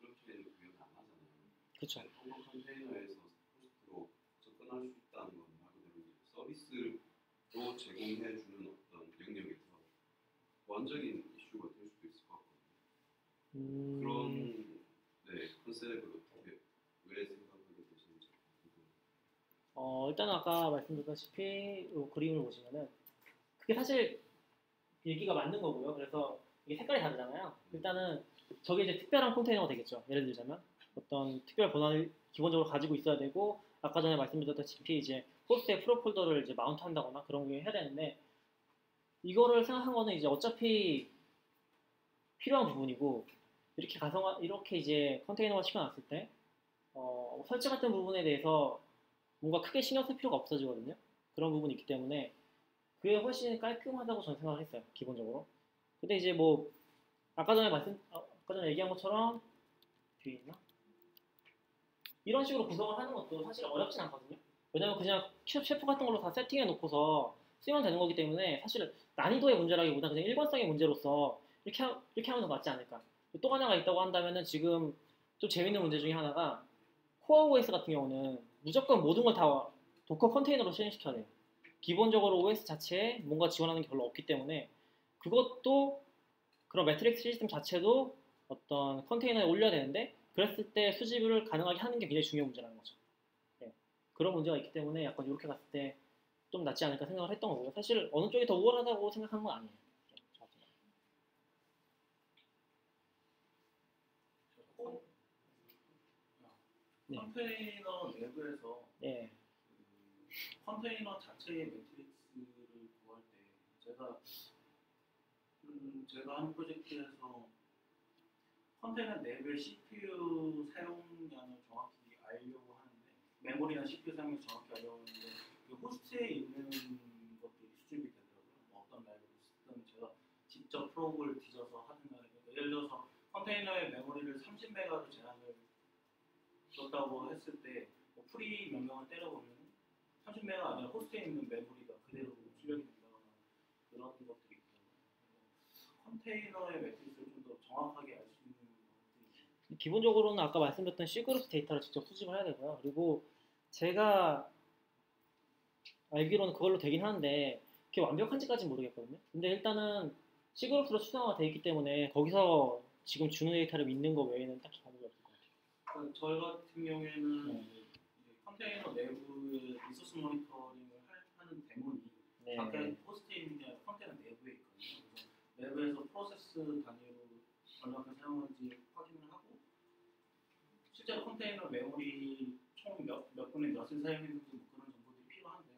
그렇게 구현이 안 하잖아요. 그렇죠. 도커 컨테이너에서 호스트로 접근할 수 있다는 건 말 그대로 이제 서비스로 제공해주는 어떤 영역에서 보완적인 이슈가 될 수도 있을 것 같거든요. 그런 컨셉을 어떻게 왜 생각하게 되시는지 궁금해요. 일단 아까 말씀드렸다시피 이 그림을 보시면은 그게 사실 얘기가 맞는 거고요. 그래서 이게 색깔이 다르잖아요. 일단은 저게 이제 특별한 컨테이너가 되겠죠. 예를 들자면 어떤 특별 권한을 기본적으로 가지고 있어야 되고 아까 전에 말씀드렸다시피 이제 호스트에 프로 폴더를 이제 마운트한다거나 그런 게 해야 되는데 이거를 생각한 거는 이제 어차피 필요한 부분이고 이렇게 이제 컨테이너가 시켜놨을 때 설치 같은 부분에 대해서 뭔가 크게 신경 쓸 필요가 없어지거든요. 그런 부분이 있기 때문에 그게 훨씬 깔끔하다고 저는 생각을 했어요. 기본적으로. 근데 이제 뭐 아까 전에 얘기한 것처럼 뒤에 있나? 이런 식으로 구성을 하는 것도 사실 어렵진 않거든요. 왜냐면 그냥 셰프 같은 걸로 다 세팅해 놓고서 쓰면 되는 거기 때문에 사실 난이도의 문제라기보다 그냥 일관성의 문제로서 이렇게 하면 더 맞지 않을까. 또 하나가 있다고 한다면은 지금 좀 재밌는 문제 중에 하나가 코어 OS 같은 경우는 무조건 모든 걸 다 도커 컨테이너로 실행시켜야 돼요. 기본적으로 OS 자체에 뭔가 지원하는 게 별로 없기 때문에 그것도 그런 매트릭스 시스템 자체도 어떤 컨테이너에 올려야 되는데 그랬을 때 수집을 가능하게 하는 게 굉장히 중요한 문제라는 거죠. 네. 그런 문제가 있기 때문에 약간 이렇게 갔을 때 좀 낫지 않을까 생각을 했던 거고요. 사실 어느 쪽이 더 우월하다고 생각한 건 아니에요. 네. 컨테이너 내부에서 네. 그 컨테이너 자체의 매트릭스를 구할 때 제가 한 프로젝트에서 컨테이너 내부의 CPU 사용량을 정확히 알려고 하는데 메모리나 CPU 사용량을 정확히 알려고 하는데 그 호스트에 있는 것들이 수집이 되더라고요. 뭐 어떤 라이브를 쓰든 제가 직접 프로그램을 뒤져서 하든가 그러니까 예를 들어서 컨테이너의 메모리를 30메가로 제한을 줬다고 했을 때뭐 프리 명령을 때려보면 30메가 아니라 호스트에 있는 메모리가 그대로 출력이 된다거나 그런 것들이 있거든요. 컨테이너의 매트릭스를 좀 더 정확하게 알 수 있는 것들이 기본적으로는 아까 말씀드렸던 C그룹 데이터를 직접 수집을 해야 되고요. 그리고 제가 알기로는 그걸로 되긴 하는데 그게 완벽한지까지는 모르겠거든요. 근데 일단은 C그룹으로 추상화가 되어 있기 때문에 거기서 지금 주는 데이터를 믿는 거 외에는 딱히 방법이 없을 것 같아요. 저희 같은 경우에는 이제 컨테이너 내부의 리소스 모니터링을 하는 데몬이 네. 밖에 호스트에 있는 게 아니라 컨테이너 내부에 있거든요. 그래서 내부에서 프로세스 단위로 얼마큼 사용하는지 확인을 하고 실제로 컨테이너 메모리 총 몇 분의 몇을 사용했는지 뭐 그런 정보들이 필요한데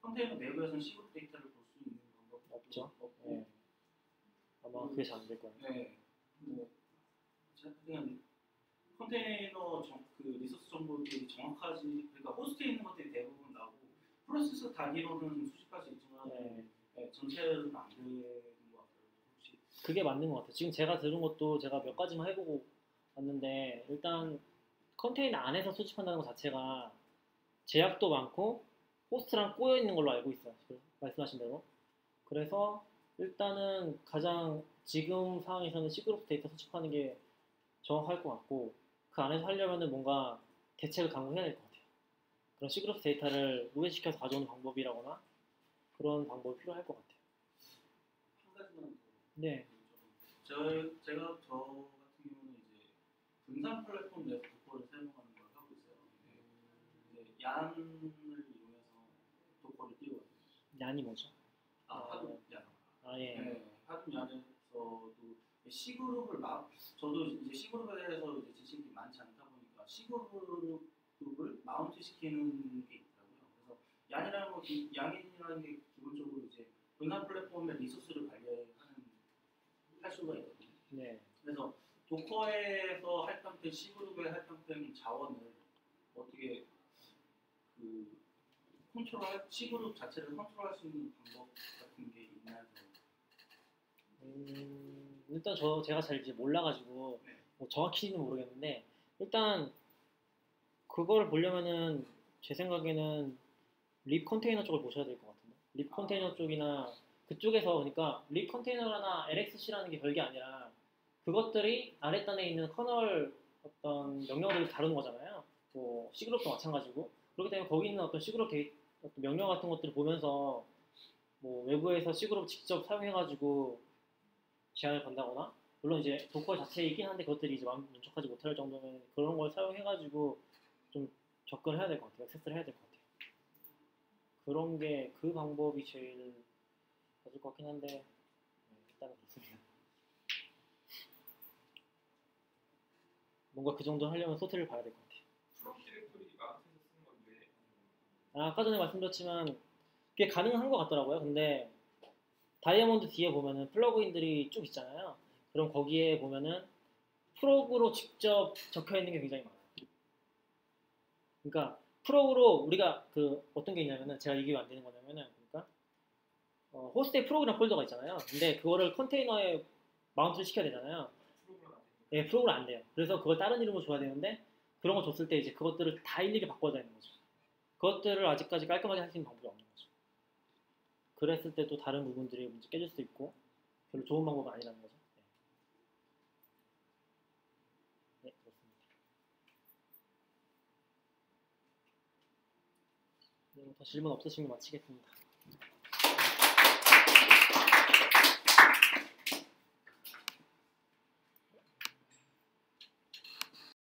컨테이너 내부에서는 C그룹 데이터를 볼 수 있는 방법이 없죠. 없고 네. 아마 그게 잘 안 될 거예요. 네. 뭐 그냥 컨테이너 그 리소스 정보들이 정확하지 그러니까 호스트에 있는 것들이 대부분 나오고 프로세스 단위로는 수집할 수 있지만 전체는 안 되는 것 같아요. 혹시 그게 맞는 것 같아요. 지금 제가 들은 것도 제가 몇 가지만 해보고 왔는데 일단 컨테이너 안에서 수집한다는 것 자체가 제약도 많고 호스트랑 꼬여 있는 걸로 알고 있어요. 말씀하신 대로. 그래서 일단은 가장 지금 상황에서는 C그룹 데이터 수집하는 게 정확할 것 같고 그 안에서 하려면은 뭔가 대책을 강구해야 될 것 같아요. 그런 시그룹 데이터를 우회시켜서 가져오는 방법이라거나 그런 방법이 필요할 것 같아요. 한 가지만 더. 네. 제가 저 같은 경우는 이제 분산 플랫폼 내에서 도커를 사용하는 걸 하고 있어요. 근데 얀을 이용해서 도커를 띄우거든요. 얀이 뭐죠? 하드 얀. 예. 네, 하드 얀에서도 C그룹을 저도 이제 C그룹에 대해서 이제 지식이 많지 않다 보니까 C그룹을 마운트 시키는 게 있더라고요. 그래서 양이라는 게 기본적으로 이제 분산 플랫폼의 리소스를 할 수가 있거든요. 네. 그래서 도커에서 할당된 C그룹에 할당된 자원을 어떻게 그 C그룹 자체를 컨트롤할 수 있는 방법 같은 게 있나요? 일단 제가 잘 이제 몰라가지고 네. 뭐 정확히는 모르겠는데 일단 그걸 보려면은 제 생각에는 립 컨테이너 쪽을 보셔야 될 것 같은데 립 컨테이너 쪽이나 그쪽에서 그러니까 립 컨테이너나 LXC라는 게 별게 아니라 그것들이 아랫단에 있는 커널 어떤 명령들을 다루는 거잖아요. 뭐 C그룹도 마찬가지고 그렇기 때문에 거기 있는 어떤 C그룹 어떤 명령 같은 것들을 보면서 뭐 외부에서 C그룹 직접 사용해가지고 제한을 건다거나 물론 이제 도커 자체에 있긴 한데 그것들이 이제 만족하지 못할 정도면 그런 걸 사용해가지고 좀 접근을 해야 될 것 같아요. 액세스를 해야 될 것 같아요. 그런 게 그 방법이 제일 맞을 것 같긴 한데 일단은 그렇습니다. 뭔가 그 정도 하려면 소트를 봐야 될 것 같아요. 프롬 디렉토리가 앞에서 쓰는 건데 아까 전에 말씀드렸지만 그게 가능한 것 같더라고요. 근데 다이아몬드 뒤에 보면은 플러그인들이 쭉 있잖아요. 그럼 거기에 보면은 프로그로 직접 적혀 있는 게 굉장히 많아요. 그러니까 프로그로 우리가 그 어떤 게 있냐면은 제가 이게 왜 안 되는 거냐면은 그러니까 호스트에 프로그램 폴더가 있잖아요. 근데 그거를 컨테이너에 마운트를 시켜야 되잖아요. 프로그램 안 되니까 예, 프로그램 안 돼요. 그래서 그걸 다른 이름으로 줘야 되는데 그런 거 줬을 때 이제 그것들을 다 일일이 바꿔야 되는 거죠. 그것들을 아직까지 깔끔하게 할 수 있는 방법이 없는 거죠. 그랬을 때 또 다른 부분들이 문제 깨질 수 있고 별로 좋은 방법은 아니라는 거죠. 네, 네 그렇습니다. 네, 더 질문 없으시면 마치겠습니다.